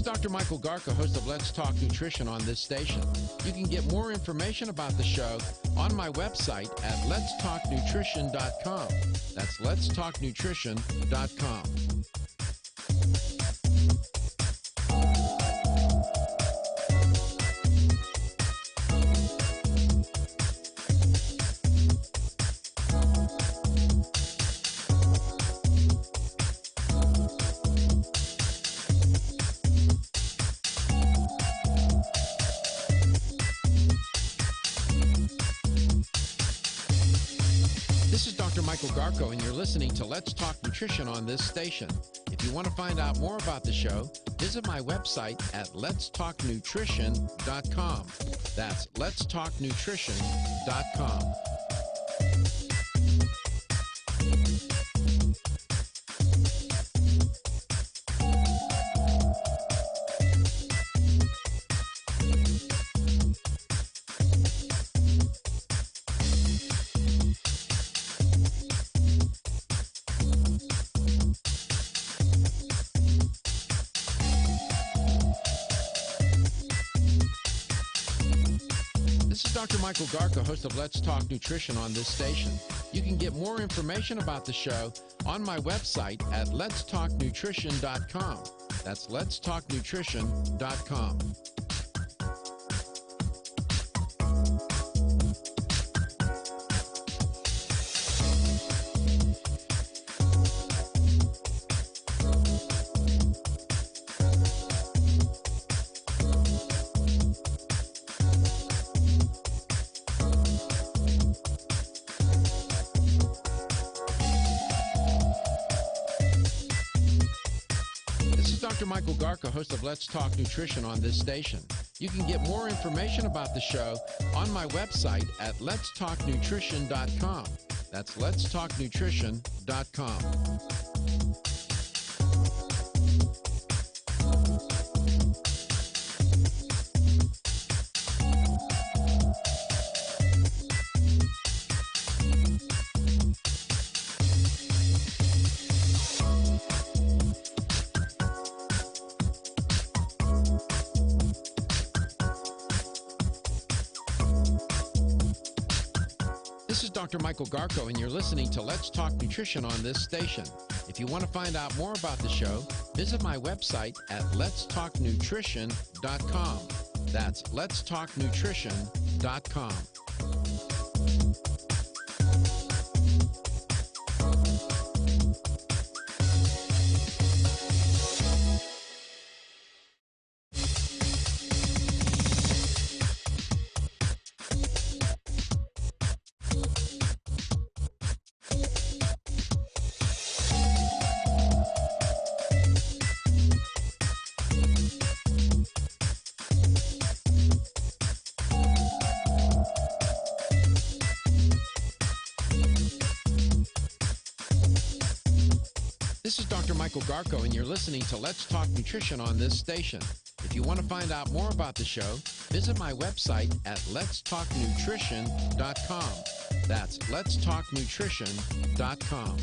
Dr. Michael Garko, host of Let's Talk Nutrition on this station. You can get more information about the show on my website at letstalknutrition.com. That's letstalknutrition.com. This is Dr. Michael Garko, and you're listening to Let's Talk Nutrition on this station. If you want to find out more about the show, visit my website at letstalknutrition.com. That's letstalknutrition.com. This is Dr. Michael Garko, host of Let's Talk Nutrition on this station. You can get more information about the show on my website at letstalknutrition.com. That's letstalknutrition.com. Dr. Michael Garko, host of Let's Talk Nutrition on this station. You can get more information about the show on my website at letstalknutrition.com. That's letstalknutrition.com. Dr. Michael Garko, and you're listening to Let's Talk Nutrition on this station. If you want to find out more about the show, visit my website at letstalknutrition.com. That's letstalknutrition.com. This is Dr. Michael Garko, and you're listening to Let's Talk Nutrition on this station. If you want to find out more about the show, visit my website at letstalknutrition.com. That's letstalknutrition.com.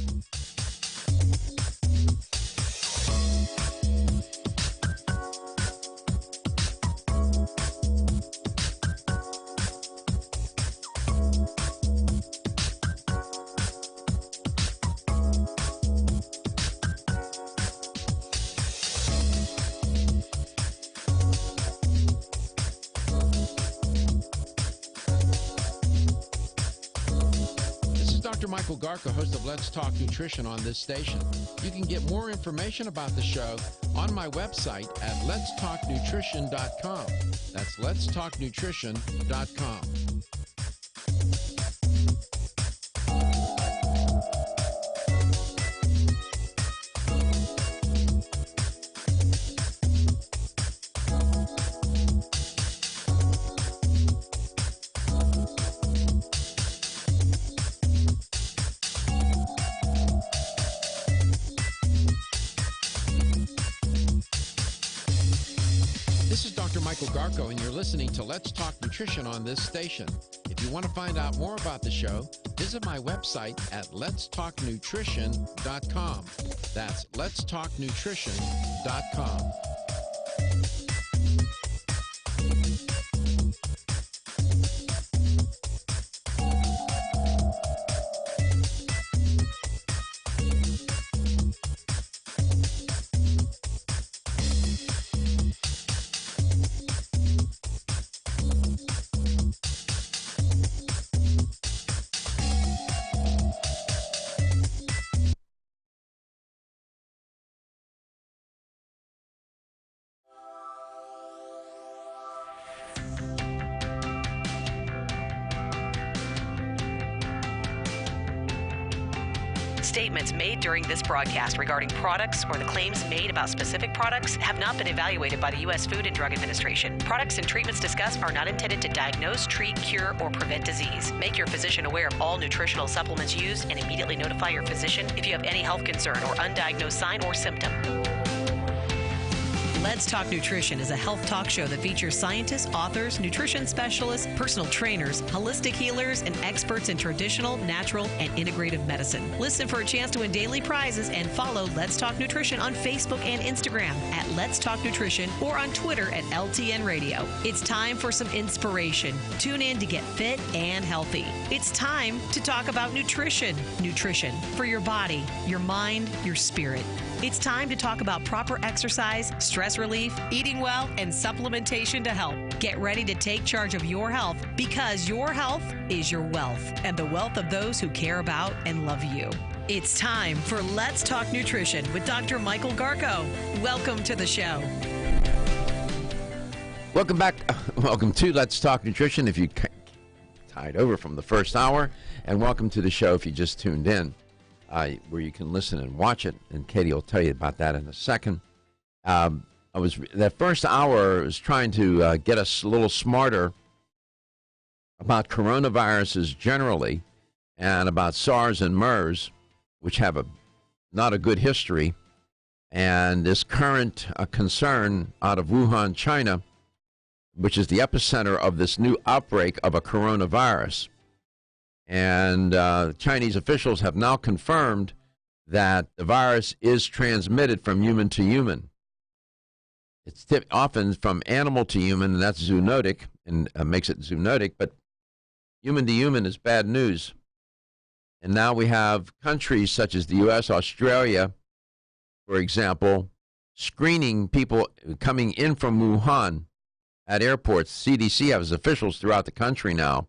Dr. Michael Garko, host of Let's Talk Nutrition on this station. You can get more information about the show on my website at letstalknutrition.com. That's letstalknutrition.com. This is Dr. Michael Garko, and you're listening to Let's Talk Nutrition on this station. If you want to find out more about the show, visit my website at letstalknutrition.com. That's letstalknutrition.com. Statements made during this broadcast regarding products or the claims made about specific products have not been evaluated by the U.S. Food and Drug Administration. Products and treatments discussed are not intended to diagnose, treat, cure, or prevent disease. Make your physician aware of all nutritional supplements used and immediately notify your physician if you have any health concern or undiagnosed sign or symptom. Let's Talk Nutrition is a health talk show that features scientists, authors, nutrition specialists, personal trainers, holistic healers, and experts in traditional, natural, and integrative medicine. Listen for a chance to win daily prizes and follow Let's Talk Nutrition on Facebook and Instagram at Let's Talk Nutrition or on Twitter at LTN Radio. It's time for some inspiration. Tune in to get fit and healthy. It's time to talk about nutrition. Nutrition for your body, your mind, your spirit. It's time to talk about proper exercise, stress relief, eating well, and supplementation to help. Get ready to take charge of your health because your health is your wealth and the wealth of those who care about and love you. It's time for Let's Talk Nutrition with Dr. Michael Garko. Welcome to the show. Welcome back. Welcome to Let's Talk Nutrition if you tied over from the first hour, and welcome to the show if you just tuned in. Where you can listen and watch it, and Katie will tell you about that in a second. That first hour was trying to get us a little smarter about coronaviruses generally, and about SARS and MERS, which have not a good history, and this current concern out of Wuhan, China, which is the epicenter of this new outbreak of a coronavirus. And Chinese officials have now confirmed that the virus is transmitted from human to human. It's often from animal to human, and that's zoonotic, and makes it zoonotic. But human to human is bad news. And now we have countries such as the U.S., Australia, for example, screening people coming in from Wuhan at airports. CDC has officials throughout the country now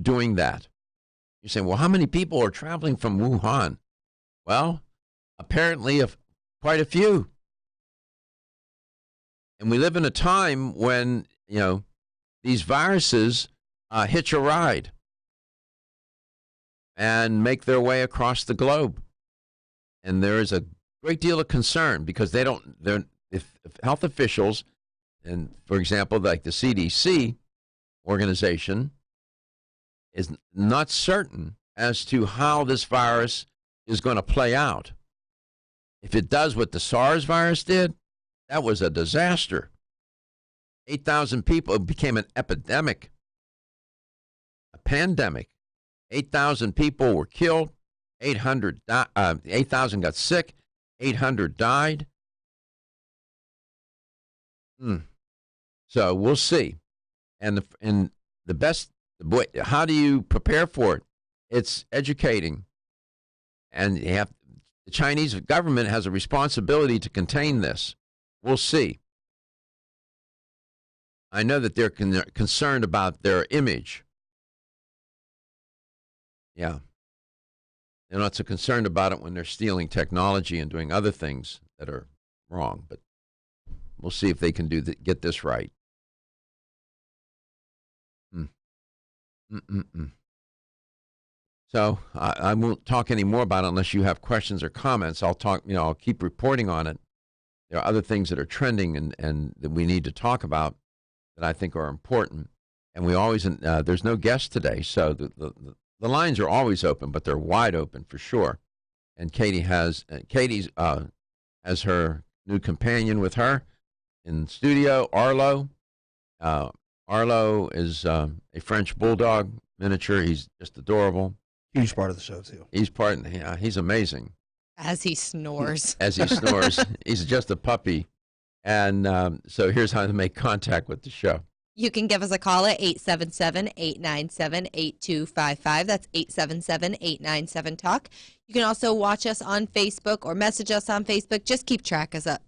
doing that. You're saying, well, how many people are traveling from Wuhan? Well, apparently quite a few. And we live in a time when, these viruses hitch a ride and make their way across the globe. And there is a great deal of concern because if health officials, and for example, like the CDC organization, is not certain as to how this virus is going to play out. If it does what the SARS virus did, that was a disaster. 8,000 people, it became an epidemic, a pandemic. 8,000 people were killed, 8,000 got sick, 800 died. So we'll see. And the best, how do you prepare for it? It's educating. And the Chinese government has a responsibility to contain this. We'll see. I know that they're concerned about their image. Yeah. They're not so concerned about it when they're stealing technology and doing other things that are wrong. But we'll see if they can get this right. So I won't talk any more about it unless you have questions or comments. I'll keep reporting on it. There are other things that are trending and that we need to talk about that I think are important. And we always, there's no guest today, so the lines are always open, but they're wide open for sure. And Katie has her new companion with her in studio, Arlo. Arlo is a French bulldog miniature. He's just adorable. Huge part of the show too. He's amazing. As he snores. As he snores. He's just a puppy. And so here's how to make contact with the show. You can give us a call at 877-897-8255. That's 877-897-TALK. You can also watch us on Facebook or message us on Facebook. Just keep track of us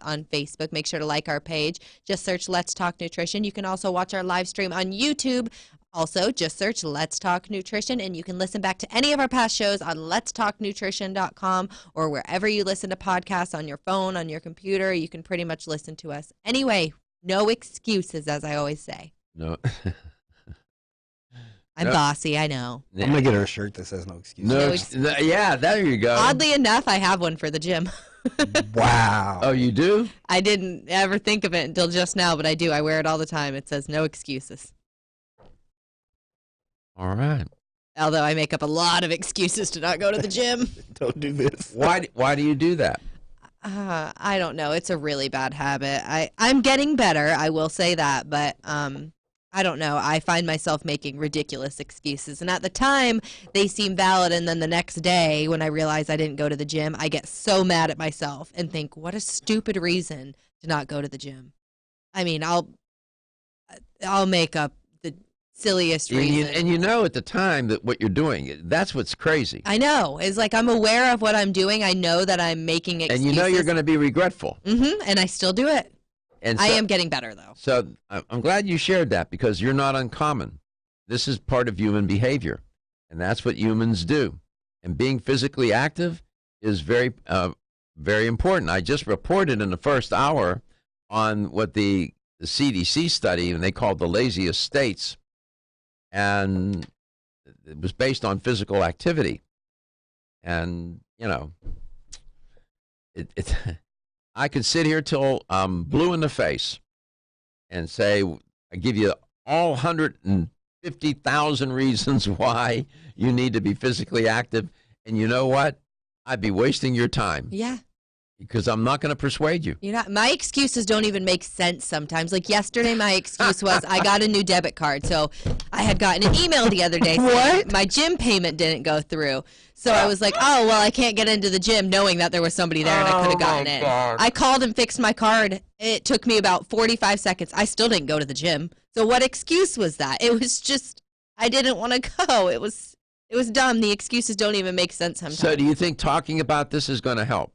on Facebook. Make sure to like our page. Just search Let's Talk Nutrition. You can also watch our live stream on YouTube. Also, just search Let's Talk Nutrition, and you can listen back to any of our past shows on letstalknutrition.com or wherever you listen to podcasts, on your phone, on your computer. You can pretty much listen to us anyway. No excuses, as I always say. No. I'm bossy, I know. I'm going to get her a shirt that says no excuses. Yeah, there you go. Oddly enough, I have one for the gym. Wow. Oh, you do? I didn't ever think of it until just now, but I do. I wear it all the time. It says no excuses. All right. Although I make up a lot of excuses to not go to the gym. Don't do this. Why do you do that? I don't know. It's a really bad habit. I'm getting better, I will say that, but I don't know. I find myself making ridiculous excuses. And at the time, they seem valid, and then the next day, when I realize I didn't go to the gym, I get so mad at myself and think, what a stupid reason to not go to the gym. I mean, I'll make up the silliest reason. And you know at the time that what you're doing, that's what's crazy. I know. It's like I'm aware of what I'm doing. I know that I'm making excuses. And you know you're going to be regretful. And I still do it. And I am getting better, though. So I'm glad you shared that because you're not uncommon. This is part of human behavior, and that's what humans do. And being physically active is very, very important. I just reported in the first hour on what the CDC study, and they called the laziest states, and it was based on physical activity. And, I could sit here till I'm blue in the face and say, I give you all 150,000 reasons why you need to be physically active. And you know what? I'd be wasting your time. Yeah. Because I'm not going to persuade you. My excuses don't even make sense sometimes. Like yesterday, my excuse was I got a new debit card. So I had gotten an email the other day saying my gym payment didn't go through. So I was like, oh, well, I can't get into the gym knowing that there was somebody there and I could have gotten in. God. I called and fixed my card. It took me about 45 seconds. I still didn't go to the gym. So what excuse was that? It was just I didn't want to go. It was It was dumb. The excuses don't even make sense sometimes. So do you think talking about this is going to help?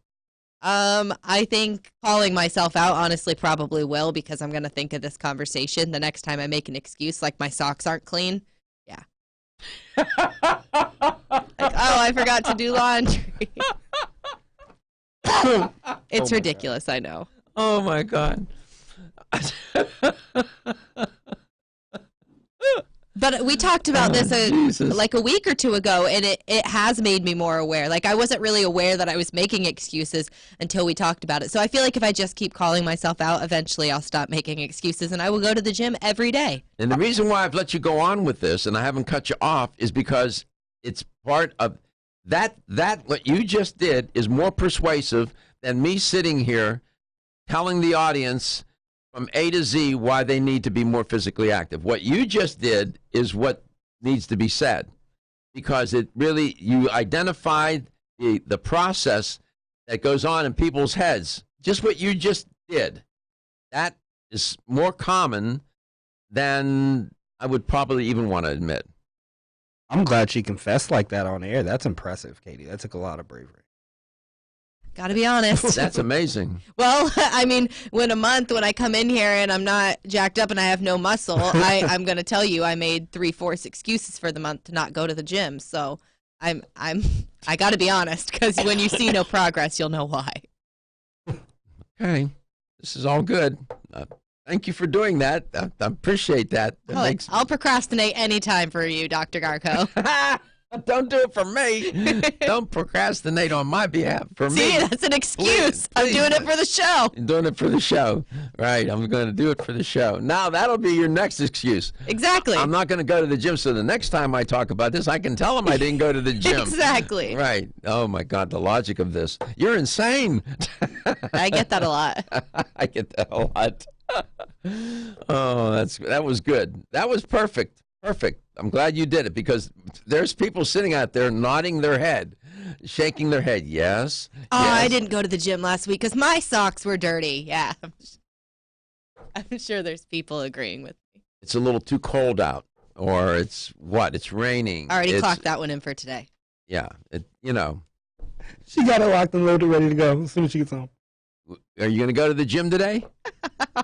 I think calling myself out honestly probably will, because I'm going to think of this conversation the next time I make an excuse, like my socks aren't clean. Yeah. I forgot to do laundry. It's ridiculous, I know. Oh, my God. But we talked about this like a week or two ago, and it has made me more aware. Like, I wasn't really aware that I was making excuses until we talked about it. So I feel like if I just keep calling myself out, eventually I'll stop making excuses, and I will go to the gym every day. And the reason why I've let you go on with this, and I haven't cut you off, is because it's part of that what you just did is more persuasive than me sitting here telling the audience from A to Z why they need to be more physically active. What you just did is what needs to be said, because it really, you identified the process that goes on in people's heads. Just what you just did, that is more common than I would probably even want to admit. I'm glad she confessed like that on air. That's impressive, Katie. That took a lot of bravery. Got to be honest. That's amazing. Well, I mean, when I come in here and I'm not jacked up and I have no muscle, I'm going to tell you I made 3/4 excuses for the month to not go to the gym. So I got to be honest, because when you see no progress, you'll know why. Okay. This is all good. Thank you for doing that. I appreciate that. I'll procrastinate anytime for you, Dr. Garko. Don't do it for me. Don't procrastinate on my behalf for me. See, that's an excuse. I'm doing it for the show. You're doing it for the show. Right. I'm going to do it for the show. Now, that'll be your next excuse. Exactly. I'm not going to go to the gym, so the next time I talk about this, I can tell them I didn't go to the gym. Exactly. Right. Oh, my God, the logic of this. You're insane. I get that a lot. I get that a lot. Oh, that was good. That was perfect. Perfect. I'm glad you did it, because there's people sitting out there nodding their head, shaking their head. Yes. Oh, yes. I didn't go to the gym last week because my socks were dirty. Yeah. I'm sure there's people agreeing with me. It's a little too cold out, or it's raining. Already clocked that one in for today. Yeah. She got it locked and loaded, ready to go as soon as she gets home. Are you going to go to the gym today?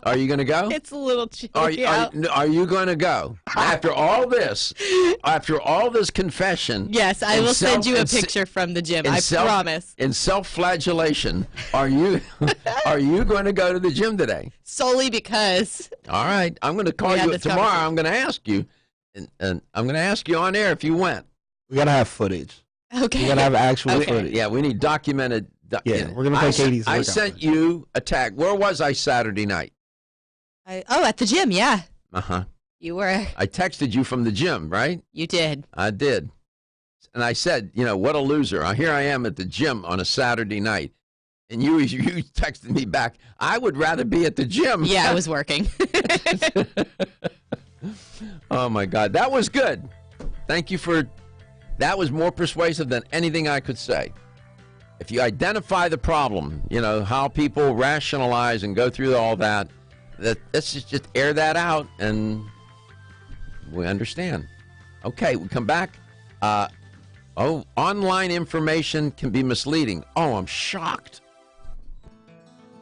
Are you going to go? It's a little chilly out. Are you going to go? After all this confession. Yes, I will send you a picture from the gym. I promise. In self-flagellation, are you going to go to the gym today? Solely because. All right, I'm going to call you tomorrow. I'm going to ask you, and I'm going to ask you on air if you went. We got to have footage. Okay. We got to have actual footage. Yeah, we need documented. Yeah, we're going to play Katie's workout. I sent you a tag. Where was I Saturday night? At the gym, yeah. Uh-huh. You were. I texted you from the gym, right? You did. I did. And I said, what a loser. Here I am at the gym on a Saturday night. And you texted me back, I would rather be at the gym. Yeah, I was working. Oh, my God. That was good. Thank you that was more persuasive than anything I could say. If you identify the problem, how people rationalize and go through all that, let's just air that out, and we understand. Okay, we come back. Online information can be misleading. Oh, I'm shocked.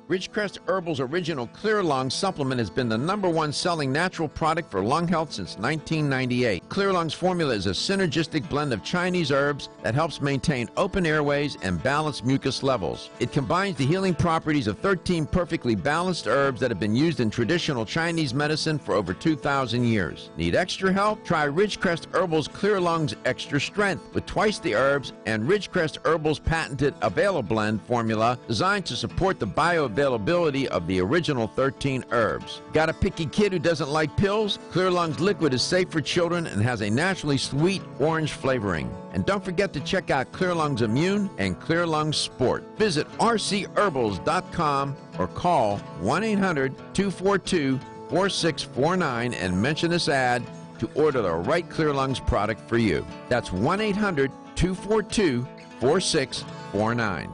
Ridgecrest Herbal's original Clear Lung supplement has been the #1 selling natural product for lung health since 1998. Clear Lung's formula is a synergistic blend of Chinese herbs that helps maintain open airways and balance mucus levels. It combines the healing properties of 13 perfectly balanced herbs that have been used in traditional Chinese medicine for over 2,000 years. Need extra help? Try Ridgecrest Herbal's Clear Lung's Extra Strength with twice the herbs and Ridgecrest Herbal's patented Availablend formula designed to support the bioavailability of the original 13 herbs. Got a picky kid who doesn't like pills? Clear Lung's liquid is safe for children and has a naturally sweet orange flavoring. And don't forget to check out Clear Lung's Immune and Clear Lung's Sport. Visit rcherbals.com or call 1-800-242-4649 and mention this ad to order the right Clear Lungs product for you. That's 1-800-242-4649.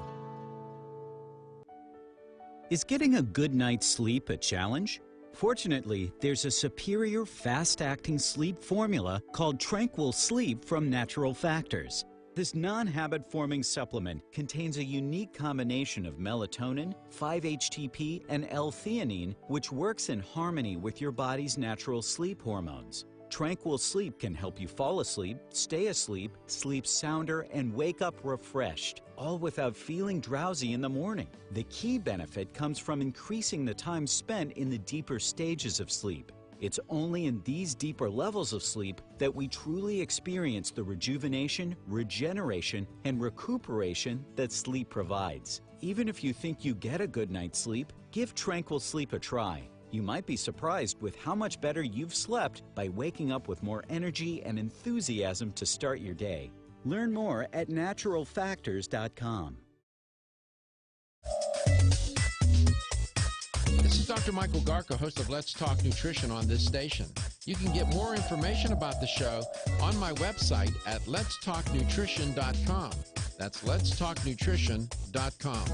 Is getting a good night's sleep a challenge? Fortunately, there's a superior fast-acting sleep formula called Tranquil Sleep from Natural Factors. This non-habit-forming supplement contains a unique combination of melatonin, 5-HTP, and L-theanine, which works in harmony with your body's natural sleep hormones. Tranquil Sleep can help you fall asleep, stay asleep, sleep sounder, and wake up refreshed, all without feeling drowsy in the morning. The key benefit comes from increasing the time spent in the deeper stages of sleep. It's only in these deeper levels of sleep that we truly experience the rejuvenation, regeneration, and recuperation that sleep provides. Even if you think you get a good night's sleep, give Tranquil Sleep a try. You might be surprised with how much better you've slept by waking up with more energy and enthusiasm to start your day. Learn more at naturalfactors.com. This is Dr. Michael Garko, host of Let's Talk Nutrition on this station. You can get more information about the show on my website at letstalknutrition.com. That's letstalknutrition.com.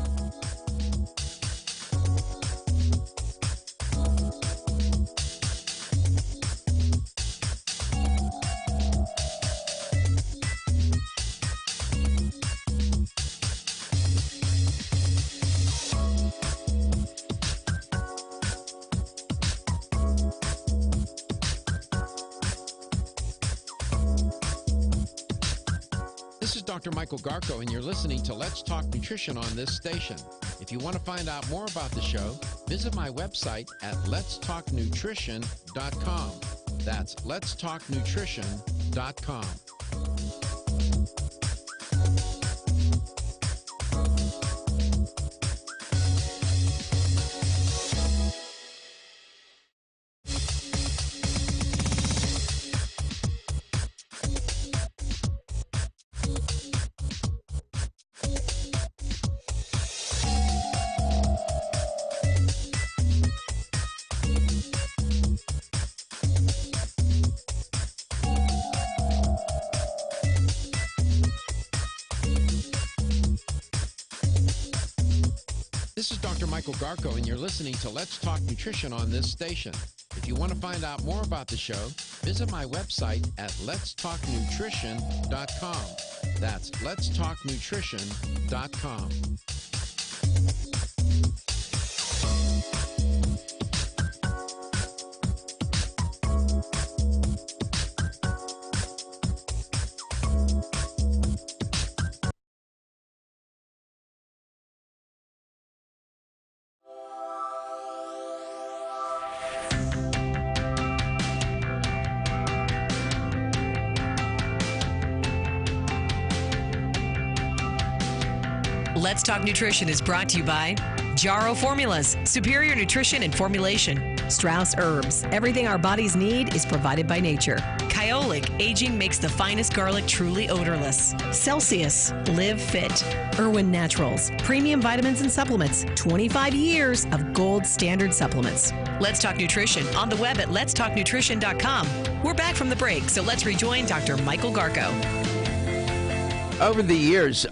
This is Dr. Michael Garko, and you're listening to Let's Talk Nutrition on this station. If you want to find out more about the show, visit my website at letstalknutrition.com. That's letstalknutrition.com. This is Dr. Michael Garko, and you're listening to Let's Talk Nutrition on this station. If you want to find out more about the show, visit my website at letstalknutrition.com. That's letstalknutrition.com. Let's Talk Nutrition is brought to you by Jarrow Formulas, superior nutrition and formulation. Strauss Herbs, everything our bodies need is provided by nature. Kyolic, aging makes the finest garlic truly odorless. Celsius, live fit. Irwin Naturals, premium vitamins and supplements. 25 years of gold standard supplements. Let's Talk Nutrition on the web at letstalknutrition.com. We're back from the break, so let's rejoin Dr. Michael Garko. Over the years,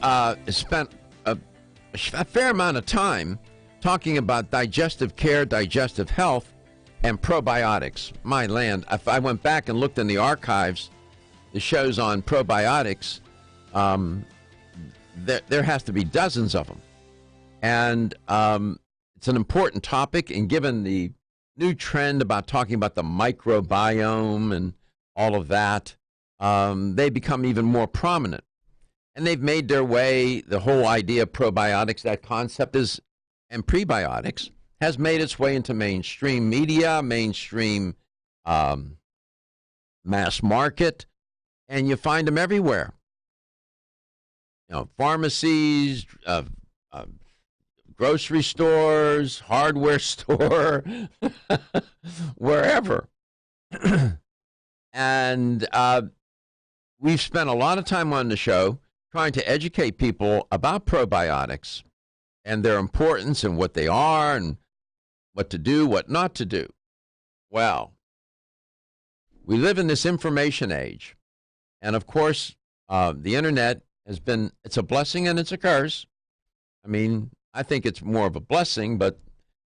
spent a fair amount of time talking about digestive care, digestive health, and probiotics. My land, if I went back and looked in the archives, the shows on probiotics, there has to be dozens of them. And it's an important topic, and given the new trend about talking about the microbiome and all of that, they become even more prominent. And they've made their way, the whole idea of probiotics, that concept is, and prebiotics, has made its way into mainstream media, mainstream mass market, and you find them everywhere. You know, pharmacies, grocery stores, hardware store, wherever. And we've spent a lot of time on the show trying to educate people about probiotics and their importance and what they are and what to do, what not to do. Well, we live in this information age. And of course, the internet has been, it's a blessing and it's a curse. I mean, I think it's more of a blessing, but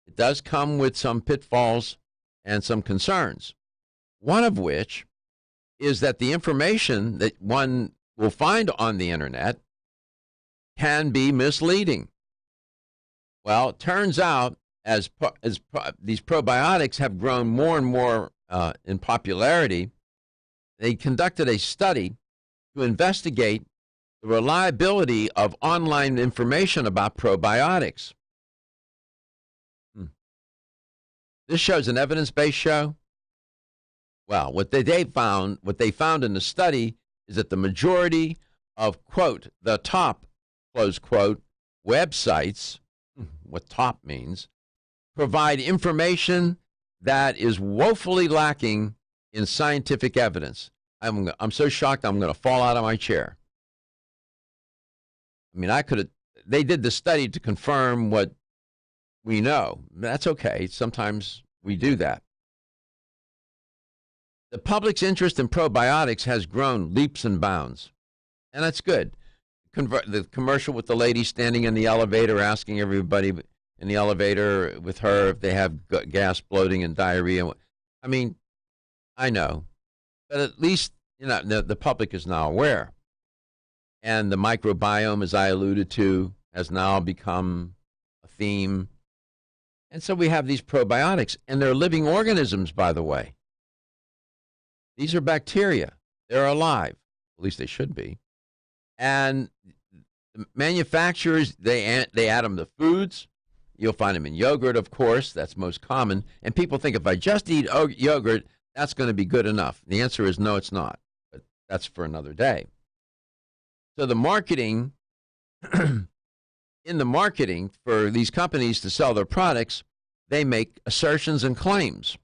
it does come with some pitfalls and some concerns. One of which is that the information that one will find on the internet can be misleading. Well, it turns out as these probiotics have grown more and more in popularity, they conducted a study to investigate the reliability of online information about probiotics. This show's an evidence-based show. Well, what they found in the study is that the majority of, quote, the top, close quote, websites, what top means, provide information that is woefully lacking in scientific evidence. I'm so shocked I'm going to fall out of my chair. I mean, they did the study to confirm what we know. That's okay. Sometimes we do that. The public's interest in probiotics has grown leaps and bounds, and that's good. The commercial with the lady standing in the elevator asking everybody in the elevator with her if they have gas, bloating, and diarrhea. I mean, I know, but at least the public is now aware. And the microbiome, as I alluded to, has now become a theme. And so we have these probiotics, and they're living organisms, by the way. These are bacteria. They're alive. At least they should be. And the manufacturers, they add them to foods. You'll find them in yogurt, of course. That's most common. And people think if I just eat yogurt, that's going to be good enough. The answer is no, it's not. But that's for another day. So the marketing, in the marketing for these companies to sell their products, they make assertions and claims.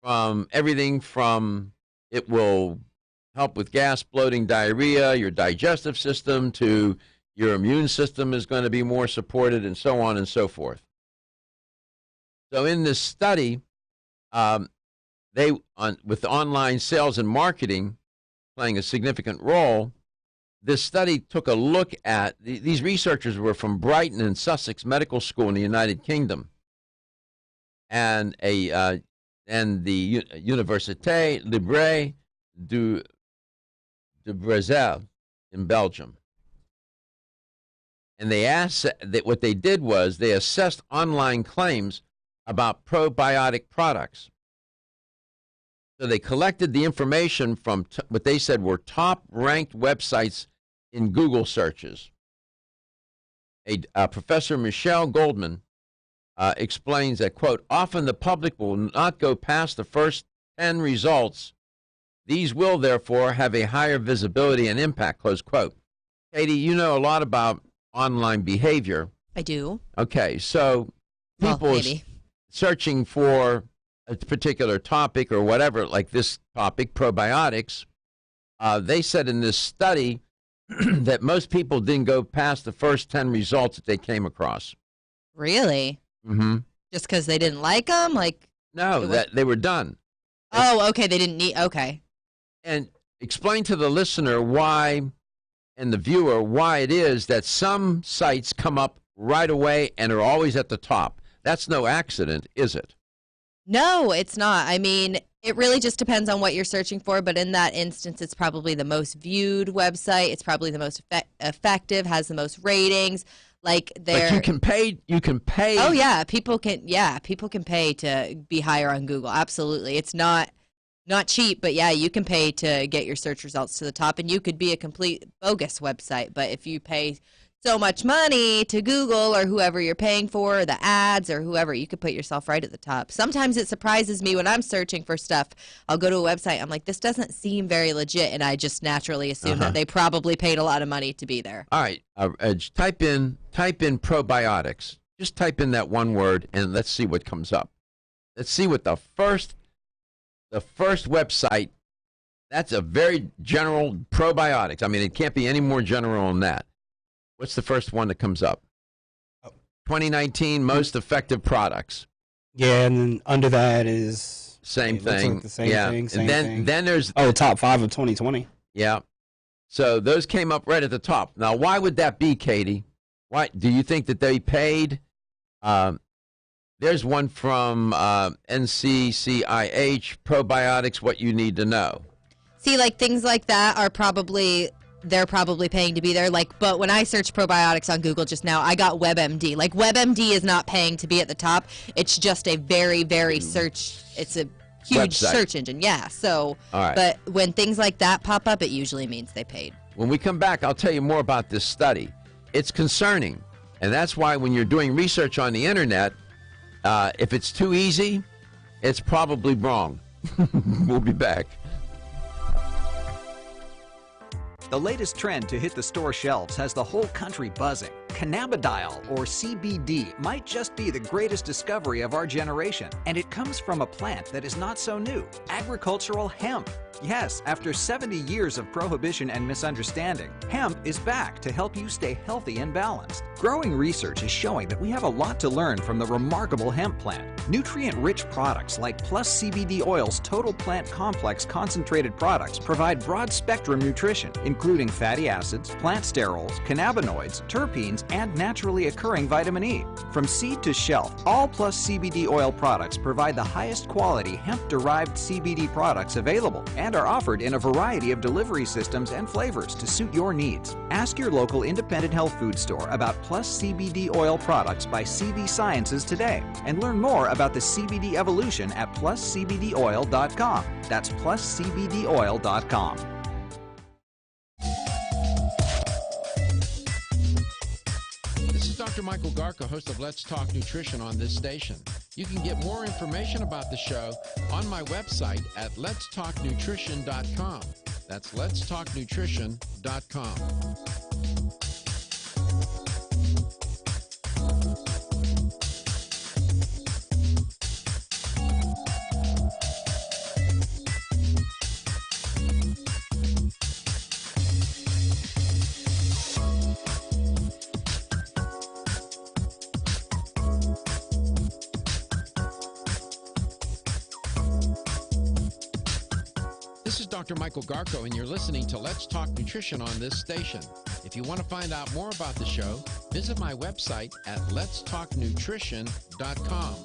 Everything from it will help with gas, bloating, diarrhea, your digestive system, to your immune system is going to be more supported, and so on and so forth. So in this study, with online sales and marketing playing a significant role, this study took a look at, these researchers were from Brighton and Sussex Medical School in the United Kingdom, and the Université Libre de Bruxelles in Belgium. And they asked that what they did was they assessed online claims about probiotic products. So they collected the information from what they said were top-ranked websites in Google searches. Professor Michelle Goldman explains that, quote, often the public will not go past the first 10 results. These will, therefore, have a higher visibility and impact, close quote. Katie, you know a lot about online behavior. I do. Okay, so people searching for a particular topic or whatever, like this topic, probiotics, they said in this study that most people didn't go past the first 10 results that they came across. Really? Mm-hmm. Just because they didn't like them? No, that they were done. Oh, okay, they didn't need, okay. And explain to the listener why, and the viewer, why it is that some sites come up right away and are always at the top. That's no accident, is it? No, it's not. I mean, it really just depends on what you're searching for, but in that instance, it's probably the most viewed website. It's probably the most effective, has the most ratings. But you can pay. Oh yeah, people can pay to be higher on Google. Absolutely. It's not cheap, but yeah, you can pay to get your search results to the top, and you could be a complete bogus website, but if you pay so much money to Google or whoever you're paying for, or the ads or whoever, you could put yourself right at the top. Sometimes it surprises me when I'm searching for stuff. I'll go to a website, I'm like, this doesn't seem very legit, and I just naturally assume that they probably paid a lot of money to be there. All right, type in probiotics. Just type in that one word, and let's see what comes up. Let's see what the first website, that's a very general probiotics. I mean, it can't be any more general than that. What's the first one that comes up? 2019 most effective products. Yeah, and then under that is same thing. Like the same thing. Then there's top 5 of 2020. Yeah. So those came up right at the top. Now, why would that be, Katie? Why do you think that they paid There's one from NCCIH, probiotics, what you need to know. See, like things like that are probably, they're probably paying to be there. Like, but when I searched probiotics on Google just now, I got WebMD. Like WebMD is not paying to be at the top. It's just a very, very it's a huge website. Search engine. Yeah. So, All right. but when things like that pop up, it usually means they paid. When we come back, I'll tell you more about this study. It's concerning. And that's why when you're doing research on the internet, if it's too easy, it's probably wrong. We'll be back. The latest trend to hit the store shelves has the whole country buzzing. Cannabidiol, or CBD, might just be the greatest discovery of our generation, and it comes from a plant that is not so new, agricultural hemp. Yes, after 70 years of prohibition and misunderstanding, hemp is back to help you stay healthy and balanced. Growing research is showing that we have a lot to learn from the remarkable hemp plant. Nutrient-rich products like Plus CBD Oil's Total Plant Complex concentrated products provide broad-spectrum nutrition, including fatty acids, plant sterols, cannabinoids, terpenes, and naturally occurring vitamin E. From seed to shelf, all Plus CBD Oil products provide the highest quality hemp-derived CBD products available and are offered in a variety of delivery systems and flavors to suit your needs. Ask your local independent health food store about Plus CBD Oil products by CV Sciences today and learn more about the CBD evolution at pluscbdoil.com. That's pluscbdoil.com. This is Dr. Michael Garko, host of Let's Talk Nutrition on this station. You can get more information about the show on my website at letstalknutrition.com. That's letstalknutrition.com. This is Dr. Michael Garko, and you're listening to Let's Talk Nutrition on this station. If you want to find out more about the show, visit my website at letstalknutrition.com.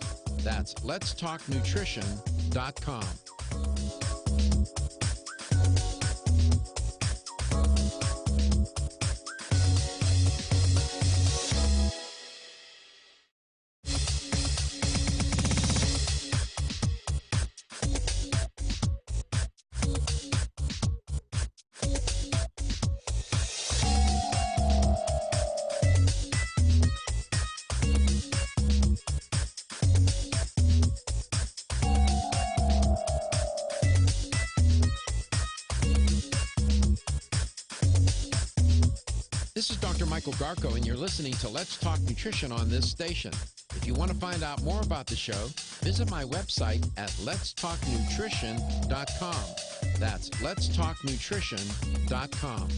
That's letstalknutrition.com. This is Dr. Michael Garko, and you're listening to Let's Talk Nutrition on this station. If you want to find out more about the show, visit my website at letstalknutrition.com. That's letstalknutrition.com.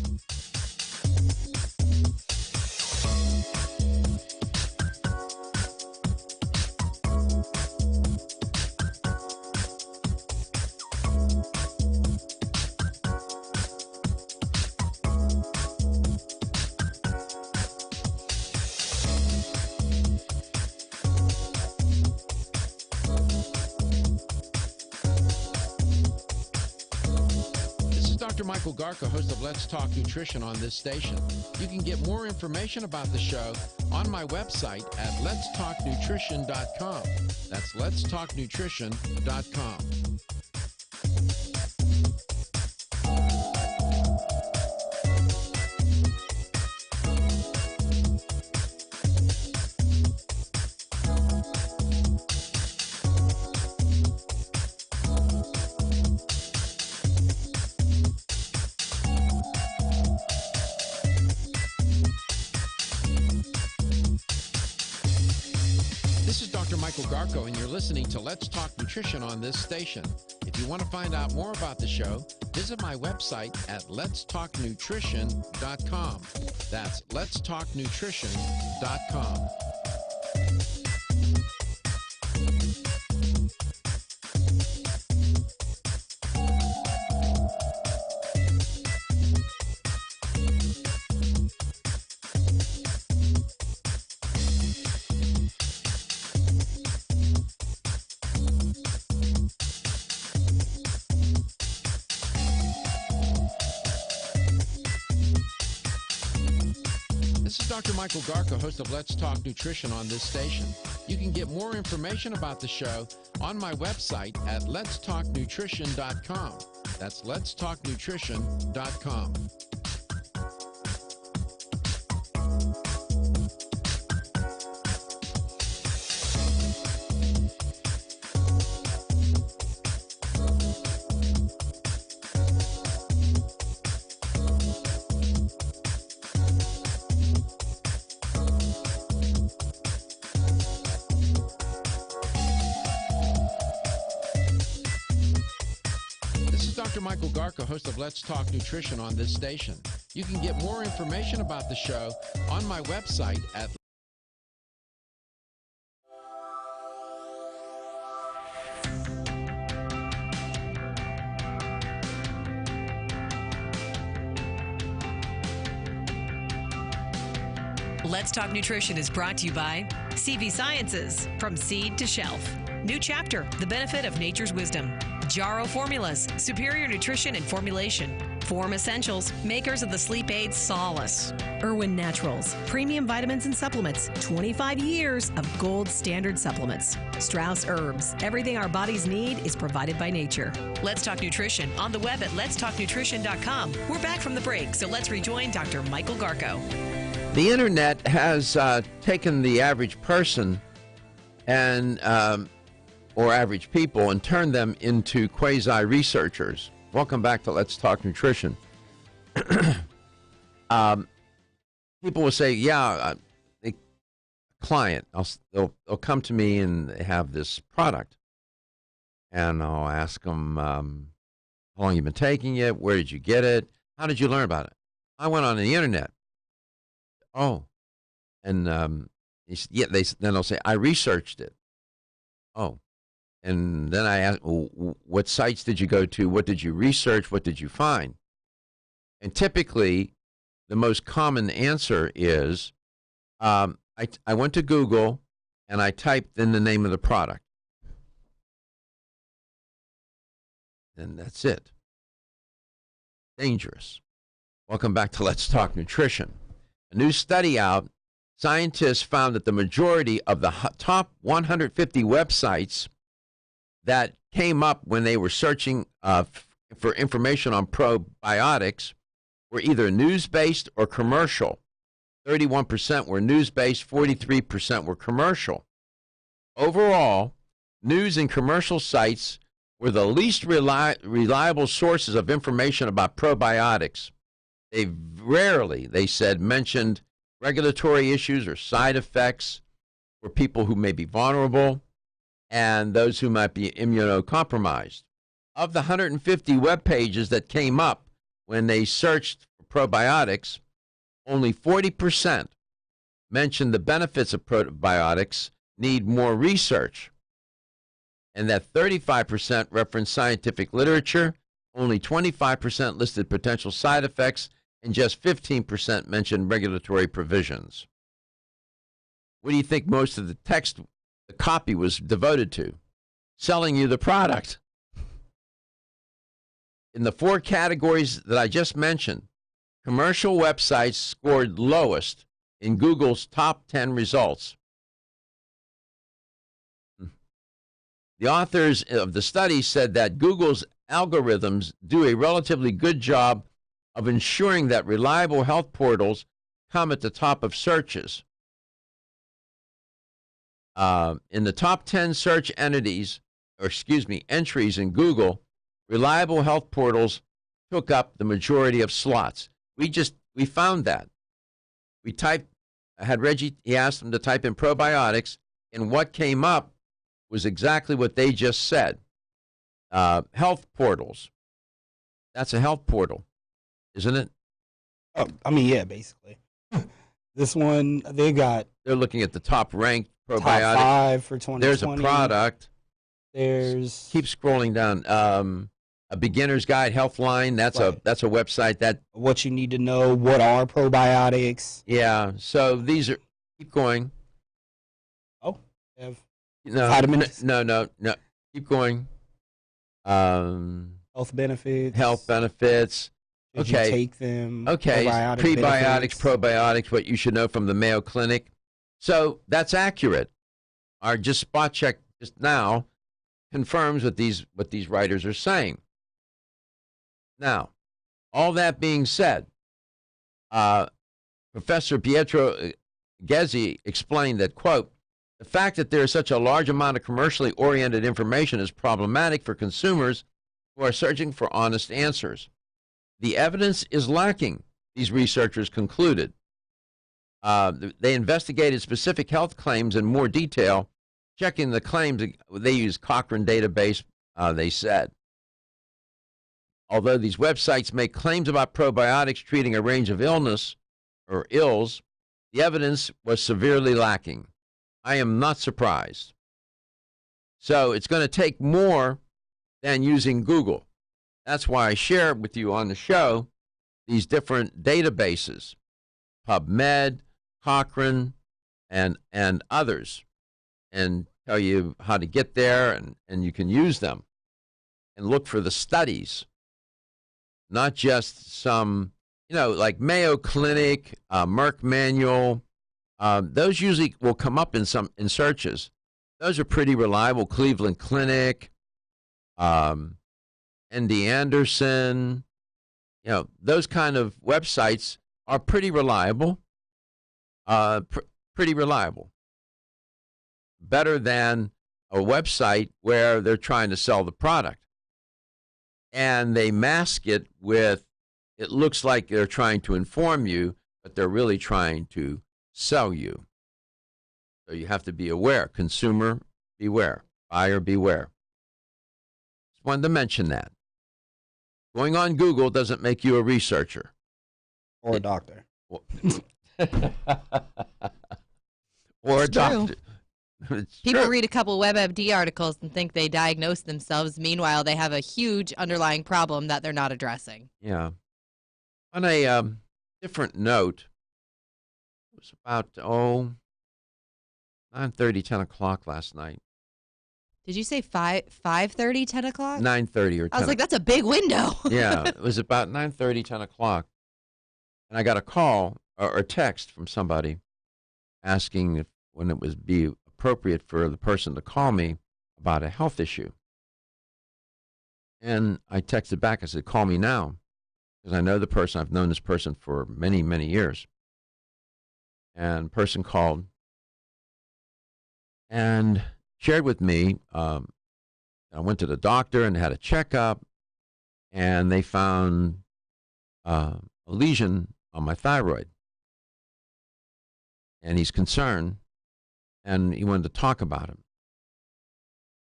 Dr. Michael Garko, host of Let's Talk Nutrition on this station. You can get more information about the show on my website at letstalknutrition.com. That's letstalknutrition.com. This is Dr. Michael Garko, and you're listening to Let's Talk Nutrition on this station. If you want to find out more about the show, visit my website at letstalknutrition.com. That's letstalknutrition.com. Dr. Michael Garko, host of Let's Talk Nutrition on this station. You can get more information about the show on my website at letstalknutrition.com. That's letstalknutrition.com. Dr. Michael Garko, host of Let's Talk Nutrition on this station. You can get more information about the show on my website at Let's Talk Nutrition is brought to you by CV Sciences, from seed to shelf. New chapter, the benefit of nature's wisdom. Jarrow Formulas, superior nutrition and formulation. Form Essentials, makers of the sleep aid Solace. Irwin Naturals, premium vitamins and supplements. 25 years of gold standard supplements. Strauss Herbs, everything our bodies need is provided by nature. Let's Talk Nutrition on the web at letstalknutrition.com. We're back from the break, so let's rejoin Dr. Michael Garko. The internet has taken the average person and or average people and turned them into quasi-researchers. Welcome back to Let's Talk Nutrition. People will say, yeah, a client, they'll come to me and they have this product. And I'll ask them, how long you been taking it? Where did you get it? How did you learn about it? I went on the internet. Oh. And then they'll say, I researched it. Oh. And then I ask, well, what sites did you go to? What did you research? What did you find? And typically, the most common answer is, I went to Google and I typed in the name of the product. And that's it. Dangerous. Welcome back to Let's Talk Nutrition. A new study out, scientists found that the majority of the top 150 websites that came up when they were searching for information on probiotics were either news-based or commercial. 31% were news-based, 43% were commercial. Overall, news and commercial sites were the least reliable sources of information about probiotics. They rarely, they said, mentioned regulatory issues or side effects for people who may be vulnerable and those who might be immunocompromised. Of the 150 web pages that came up when they searched for probiotics, only 40% mentioned the benefits of probiotics need more research, and that 35% referenced scientific literature, only 25% listed potential side effects, and just 15% mentioned regulatory provisions. What do you think most of the text, the copy, was devoted to? Selling you the product. In the 4 categories that I just mentioned, commercial websites scored lowest in Google's top 10 results. The authors of the study said that Google's algorithms do a relatively good job of ensuring that reliable health portals come at the top of searches. In the top 10 search entries in Google, reliable health portals took up the majority of slots. We found that. We had Reggie, he asked them to type in probiotics, and what came up was exactly what they just said. Health portals. That's a health portal, isn't it? I mean, yeah, basically. This one, they're looking at the top ranked probiotic. Top 5 for 2020. There's a product. Keep scrolling down. A beginner's guide, Healthline. That's a website that what you need to know. What are probiotics? Yeah. So these are. Keep going. Oh, they have vitamins. No. Keep going. Health benefits. Health benefits. Did Okay. you take them? Okay, prebiotics, probiotics, what you should know from the Mayo Clinic. So that's accurate. Our just spot check just now confirms what these writers are saying. Now, all that being said, Professor Pietro Ghezzi explained that, quote, the fact that there is such a large amount of commercially oriented information is problematic for consumers who are searching for honest answers. The evidence is lacking, these researchers concluded. They investigated specific health claims in more detail, checking the claims. They use Cochrane database, they said. Although these websites make claims about probiotics treating a range of illness or ills, the evidence was severely lacking. I am not surprised. So it's going to take more than using Google. That's why I share with you on the show these different databases, PubMed, Cochrane, and others, and tell you how to get there, and you can use them and look for the studies, not just some, like Mayo Clinic, Merck Manual. Those usually will come up in searches. Those are pretty reliable. Cleveland Clinic, ND Anderson, those kind of websites are pretty reliable. Pretty reliable. Better than a website where they're trying to sell the product. And they mask it with, it looks like they're trying to inform you, but they're really trying to sell you. So you have to be aware. Consumer, beware. Buyer, beware. Just wanted to mention that. Going on Google doesn't make you a researcher. Or a doctor. Or a doctor. People read a couple WebMD articles and think they diagnose themselves. Meanwhile, they have a huge underlying problem that they're not addressing. Yeah. On a different note, it was about, 9:30, 10 o'clock last night. Did you say 5:30, 10 o'clock? 9:30 or 10. I was like, that's a big window. Yeah, it was about 9:30, 10 o'clock. And I got a call or a text from somebody asking if when it would be appropriate for the person to call me about a health issue. And I texted back, I said, call me now, because I know the person. I've known this person for many, many years. And the person called and shared with me, I went to the doctor and had a checkup, and they found a lesion on my thyroid. And he's concerned, and he wanted to talk about it.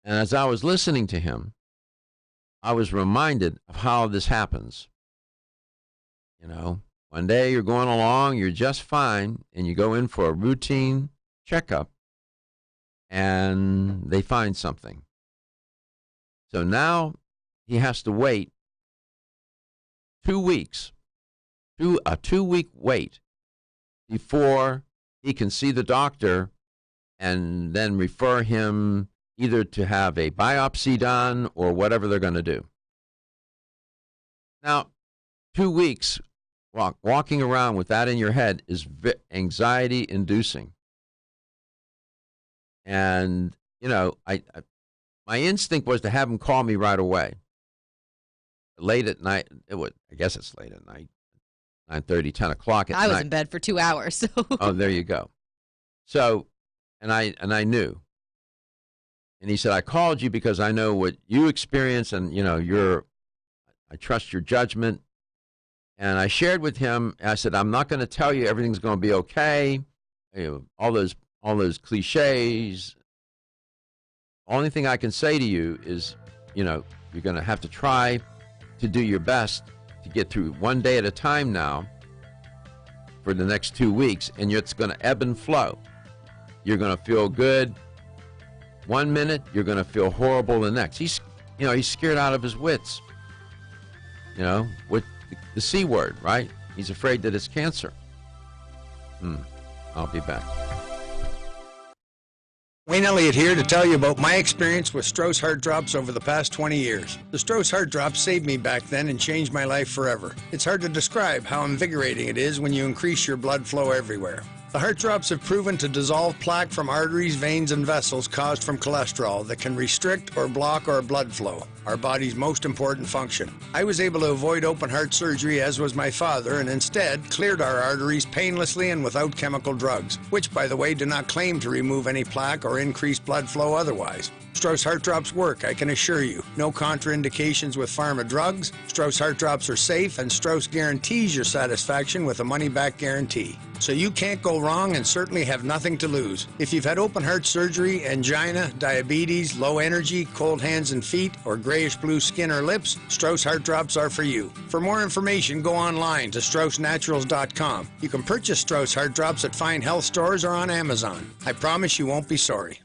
And as I was listening to him, I was reminded of how this happens. One day you're going along, you're just fine, and you go in for a routine checkup, and they find something. So now he has to wait 2 weeks, a 2-week wait before he can see the doctor and then refer him either to have a biopsy done or whatever they're going to do. Now, 2 weeks walking around with that in your head is anxiety-inducing. And, my instinct was to have him call me right away. Late at night, I guess it's late at night, 9:30, 10 o'clock at night. I was in bed for 2 hours. So. Oh, there you go. So, and I knew. And he said, I called you because I know what you experience, and, I trust your judgment. And I shared with him, I said, I'm not going to tell you everything's going to be okay. All those cliches. Only thing I can say to you is, you're going to have to try to do your best to get through one day at a time now for the next 2 weeks, and it's going to ebb and flow. You're going to feel good 1 minute, you're going to feel horrible the next. He's scared out of his wits, with the C word, right? He's afraid that it's cancer. I'll be back. Wayne Elliott here to tell you about my experience with Strauss Heart Drops over the past 20 years. The Strauss Heart Drops saved me back then and changed my life forever. It's hard to describe how invigorating it is when you increase your blood flow everywhere. The heart drops have proven to dissolve plaque from arteries, veins, and vessels caused from cholesterol that can restrict or block our blood flow, our body's most important function. I was able to avoid open heart surgery, as was my father, and instead cleared our arteries painlessly and without chemical drugs, which, by the way, do not claim to remove any plaque or increase blood flow otherwise. Strauss Heart Drops work, I can assure you. No contraindications with pharma drugs. Strauss Heart Drops are safe, and Strauss guarantees your satisfaction with a money-back guarantee. So you can't go wrong and certainly have nothing to lose. If you've had open heart surgery, angina, diabetes, low energy, cold hands and feet, or grayish-blue skin or lips, Strauss Heart Drops are for you. For more information, go online to StraussNaturals.com. You can purchase Strauss Heart Drops at fine health stores or on Amazon. I promise you won't be sorry.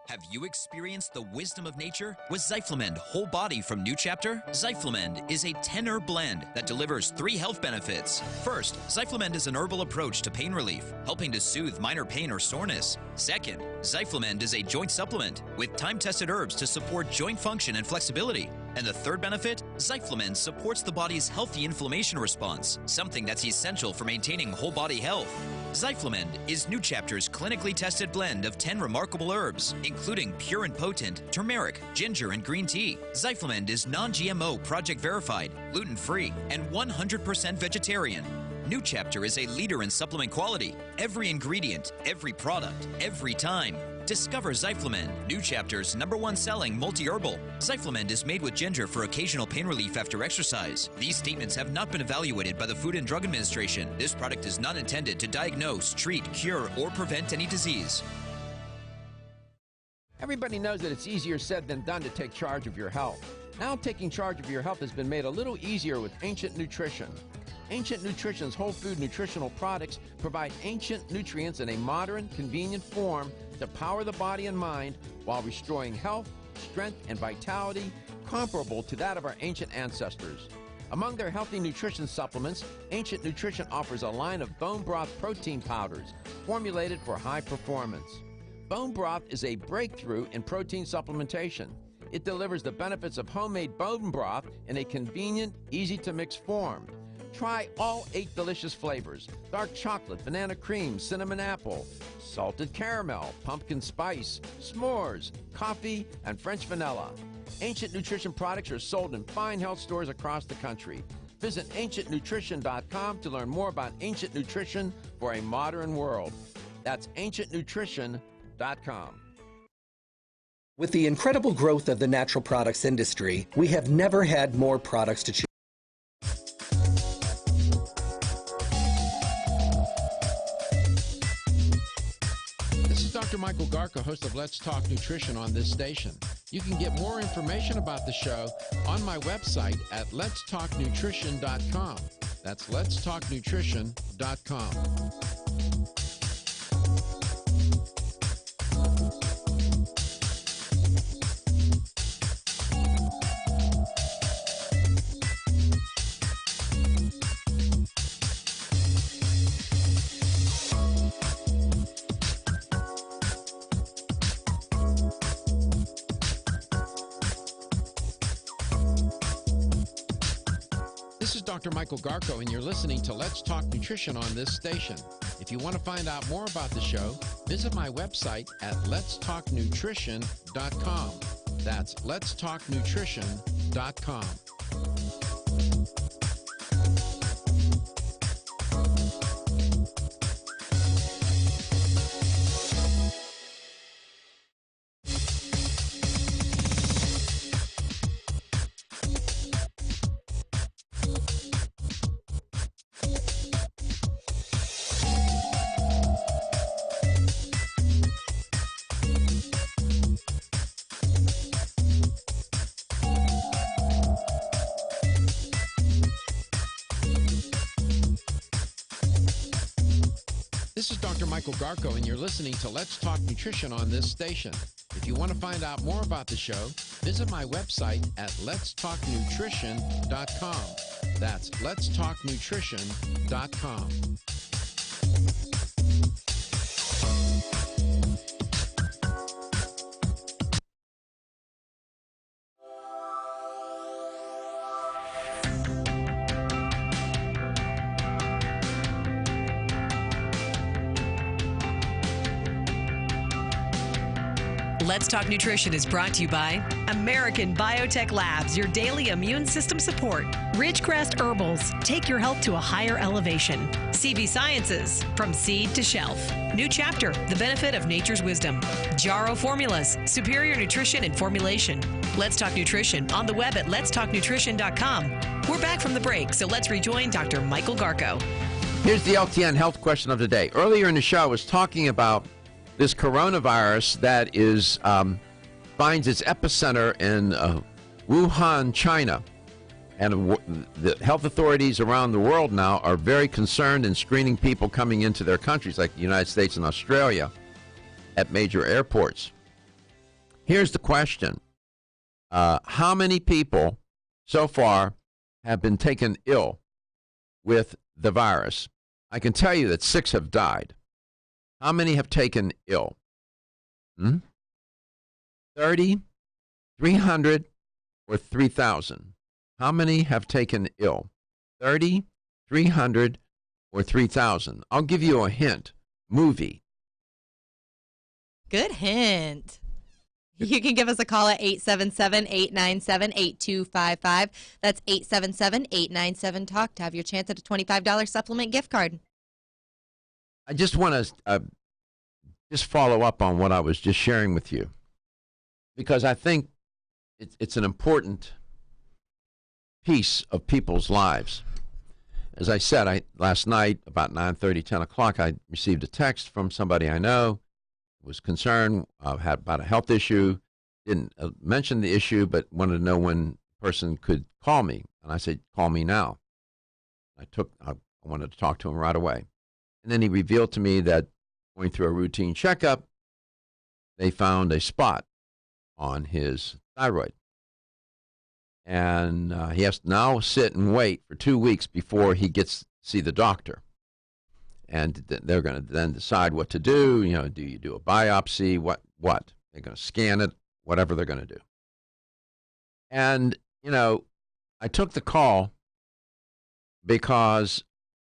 Have you experienced the wisdom of nature with Zyflamend Whole Body from New Chapter? Zyflamend is a 10-herb blend that delivers 3 health benefits. First, Zyflamend is an herbal approach to pain relief, helping to soothe minor pain or soreness. Second, Zyflamend is a joint supplement with time-tested herbs to support joint function and flexibility. And the third benefit, Zyflamend supports the body's healthy inflammation response, something that's essential for maintaining whole body health. Zyflamend is New Chapter's clinically tested blend of 10 remarkable herbs, including pure and potent turmeric, ginger, and green tea. Zyflamend is non-GMO, project verified, gluten-free, and 100% vegetarian. New Chapter is a leader in supplement quality. Every ingredient, every product, every time. Discover Zyflamend, New Chapter's #1 selling multi-herbal. Zyflamend is made with ginger for occasional pain relief after exercise. These statements have not been evaluated by the Food and Drug Administration. This product is not intended to diagnose, treat, cure, or prevent any disease. Everybody knows that it's easier said than done to take charge of your health. Now taking charge of your health has been made a little easier with Ancient Nutrition. Ancient Nutrition's whole food nutritional products provide ancient nutrients in a modern, convenient form to power the body and mind while restoring health, strength, and vitality comparable to that of our ancient ancestors. Among their healthy nutrition supplements, Ancient Nutrition offers a line of bone broth protein powders formulated for high performance. Bone broth is a breakthrough in protein supplementation. It delivers the benefits of homemade bone broth in a convenient, easy-to-mix form. Try all 8 delicious flavors: dark chocolate, banana cream, cinnamon apple, salted caramel, pumpkin spice, s'mores, coffee, and French vanilla. Ancient Nutrition products are sold in fine health stores across the country. Visit ancientnutrition.com to learn more about Ancient Nutrition for a modern world. That's ancientnutrition.com. With the incredible growth of the natural products industry, we have never had more products to choose. Dr. Michael Garko, host of Let's Talk Nutrition on this station. You can get more information about the show on my website at letstalknutrition.com. That's letstalknutrition.com. This is Dr. Michael Garko, and you're listening to Let's Talk Nutrition on this station. If you want to find out more about the show, visit my website at letstalknutrition.com. That's letstalknutrition.com. This is Dr. Michael Garko, and you're listening to Let's Talk Nutrition on this station. If you want to find out more about the show, visit my website at letstalknutrition.com. That's letstalknutrition.com. Let's Talk Nutrition is brought to you by American Biotech Labs, your daily immune system support. Ridgecrest Herbals, take your health to a higher elevation. CV Sciences, from seed to shelf. New Chapter, the benefit of nature's wisdom. Jarrow Formulas, superior nutrition and formulation. Let's Talk Nutrition on the web at letstalknutrition.com. We're back from the break, so let's rejoin Dr. Michael Garko. Here's the LTN health question of the day. Earlier in the show, I was talking about this coronavirus that is finds its epicenter in Wuhan, China. And the health authorities around the world now are very concerned in screening people coming into their countries, like the United States and Australia, at major airports. Here's the question. How many people so far have been taken ill with the virus? I can tell you that 6 have died. How many have taken ill? 30, 300, or 3,000? How many have taken ill? 30, 300, or 3,000? I'll give you a hint. Movie. Good hint. You can give us a call at 877-897-8255. That's 877-897-TALK to have your chance at a $25 supplement gift card. I just want to just follow up on what I was just sharing with you, because I think it's an important piece of people's lives. As I said, last night about 9:30, 10 o'clock, I received a text from somebody I know, was concerned, had about a health issue, didn't mention the issue, but wanted to know when the person could call me. And I said, call me now. I wanted to talk to him right away. And then he revealed to me that going through a routine checkup, they found a spot on his thyroid. And he has to now sit and wait for 2 weeks before he gets to see the doctor. And they're going to then decide what to do. You know, do you do a biopsy? What? They're going to scan it, whatever they're going to do. And, you know, I took the call because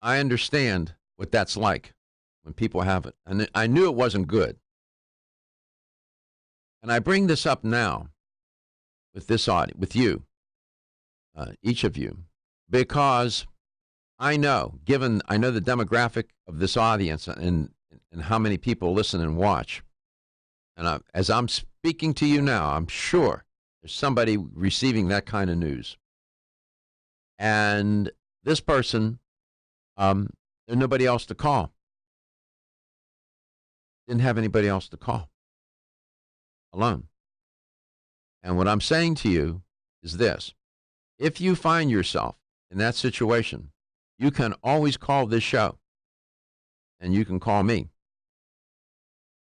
I understand what that's like when people have it. And I knew it wasn't good. And I bring this up now with this audience, with you, each of you, because I know the demographic of this audience and how many people listen and watch. And as I'm speaking to you now, I'm sure there's somebody receiving that kind of news. And this person, there's nobody else to call. Didn't have anybody else to call. Alone. And what I'm saying to you is this. If you find yourself in that situation, you can always call this show. And you can call me.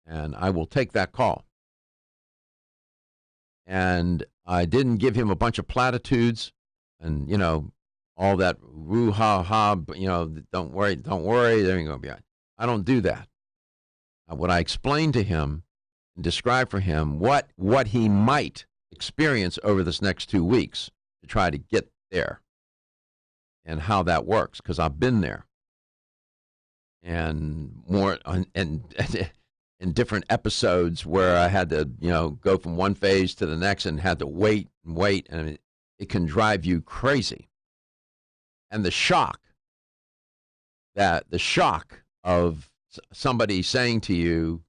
And I will take that call. And I didn't give him a bunch of platitudes and, you know, all that woo-ha-ha, you know, don't worry, there ain't going to be. I don't do that. What I explained to him and described for him what he might experience over this next 2 weeks to try to get there and how that works, because I've been there. And more and in different episodes where I had to, you know, go from one phase to the next and had to wait, and it can drive you crazy. And the shock of somebody saying to you,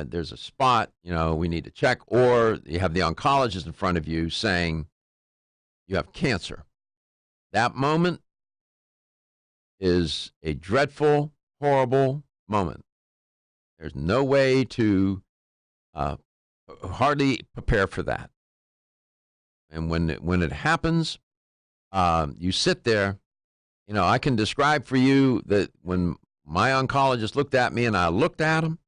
there's a spot, you know, we need to check, or you have the oncologist in front of you saying you have cancer. That moment is a dreadful, horrible moment. There's no way to hardly prepare for that. And when it happens, you sit there. You know, I can describe for you that when my oncologist looked at me and I looked at him,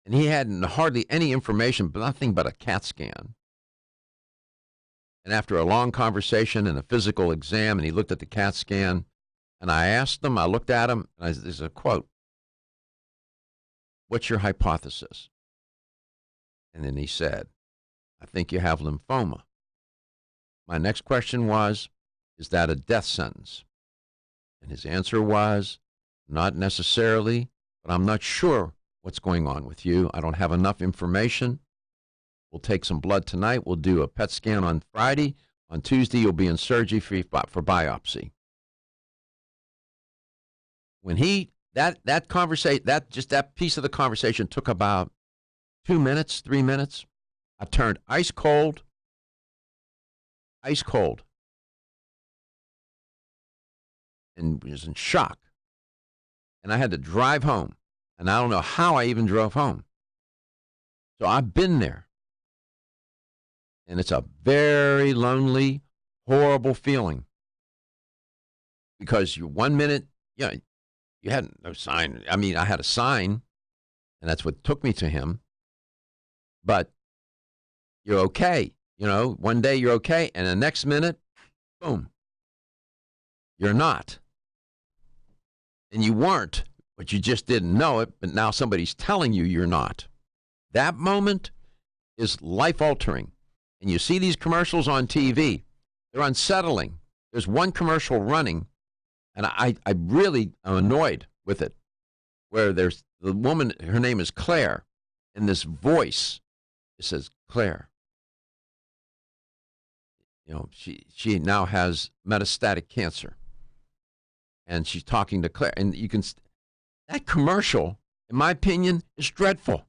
and he had hardly any information, but nothing but a CAT scan. And after a long conversation and a physical exam, and he looked at the CAT scan, and I asked him, I looked at him, and there's a quote, "What's your hypothesis?" And then he said, "I think you have lymphoma." My next question was, "Is that a death sentence?" And his answer was, "Not necessarily, but I'm not sure what's going on with you. I don't have enough information. We'll take some blood tonight. We'll do a PET scan on Friday. On Tuesday, you'll be in surgery for biopsy. When that conversation, that piece of the conversation took about 2 minutes, 3 minutes. I turned ice cold, and was in shock. And I had to drive home. And I don't know how I even drove home. So I've been there. And it's a very lonely, horrible feeling. Because you 1 minute, you had no sign. I mean, I had a sign, and that's what took me to him. But you're okay. One day you're okay, and the next minute, boom, you're not. And you weren't, but you just didn't know it, but now somebody's telling you you're not. That moment is life-altering. And you see these commercials on TV. They're unsettling. There's one commercial running, and I really am annoyed with it, where there's the woman, her name is Claire, and this voice, it says, Claire. She now has metastatic cancer. And she's talking to Claire. And that commercial, in my opinion, is dreadful.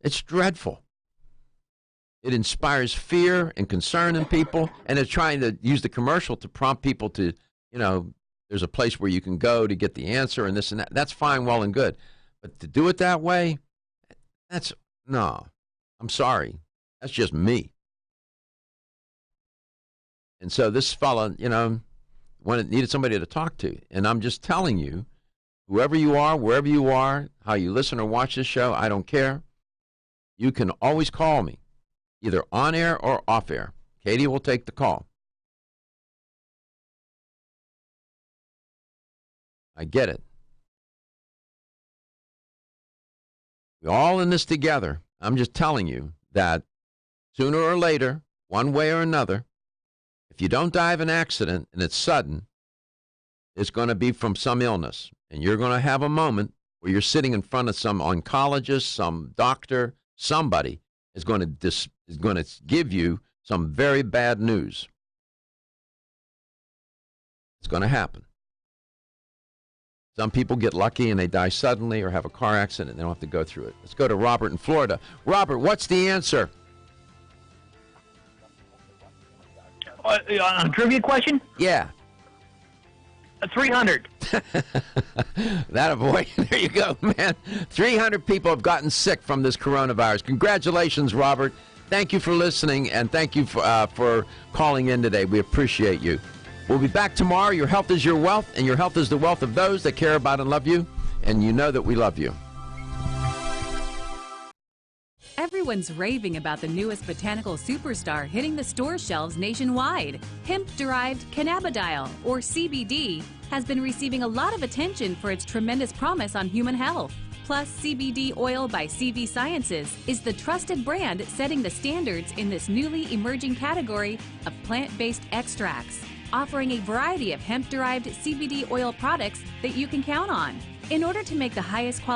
It's dreadful. It inspires fear and concern in people, and they're trying to use the commercial to prompt people to, there's a place where you can go to get the answer and this and that. That's fine, well and good. But to do it that way, no. I'm sorry. That's just me. And so this fella, needed somebody to talk to. And I'm just telling you, whoever you are, wherever you are, how you listen or watch this show, I don't care. You can always call me, either on air or off air. Katie will take the call. I get it. We're all in this together. I'm just telling you that sooner or later, one way or another, if you don't die of an accident and it's sudden, it's going to be from some illness. And you're going to have a moment where you're sitting in front of some oncologist, some doctor, somebody is going to give you some very bad news. It's going to happen. Some people get lucky and they die suddenly or have a car accident and they don't have to go through it. Let's go to Robert in Florida. Robert, what's the answer? On a trivia question? Yeah. 300. That boy. There you go, man. 300 people have gotten sick from this coronavirus. Congratulations, Robert. Thank you for listening, and thank you for calling in today. We appreciate you. We'll be back tomorrow. Your health is your wealth, and your health is the wealth of those that care about and love you, and you know that we love you. Everyone's raving about the newest botanical superstar hitting the store shelves nationwide. Hemp-derived cannabidiol, or CBD, has been receiving a lot of attention for its tremendous promise on human health. Plus, CBD Oil by CV Sciences is the trusted brand setting the standards in this newly emerging category of plant-based extracts, offering a variety of hemp-derived CBD oil products that you can count on. In order to make the highest quality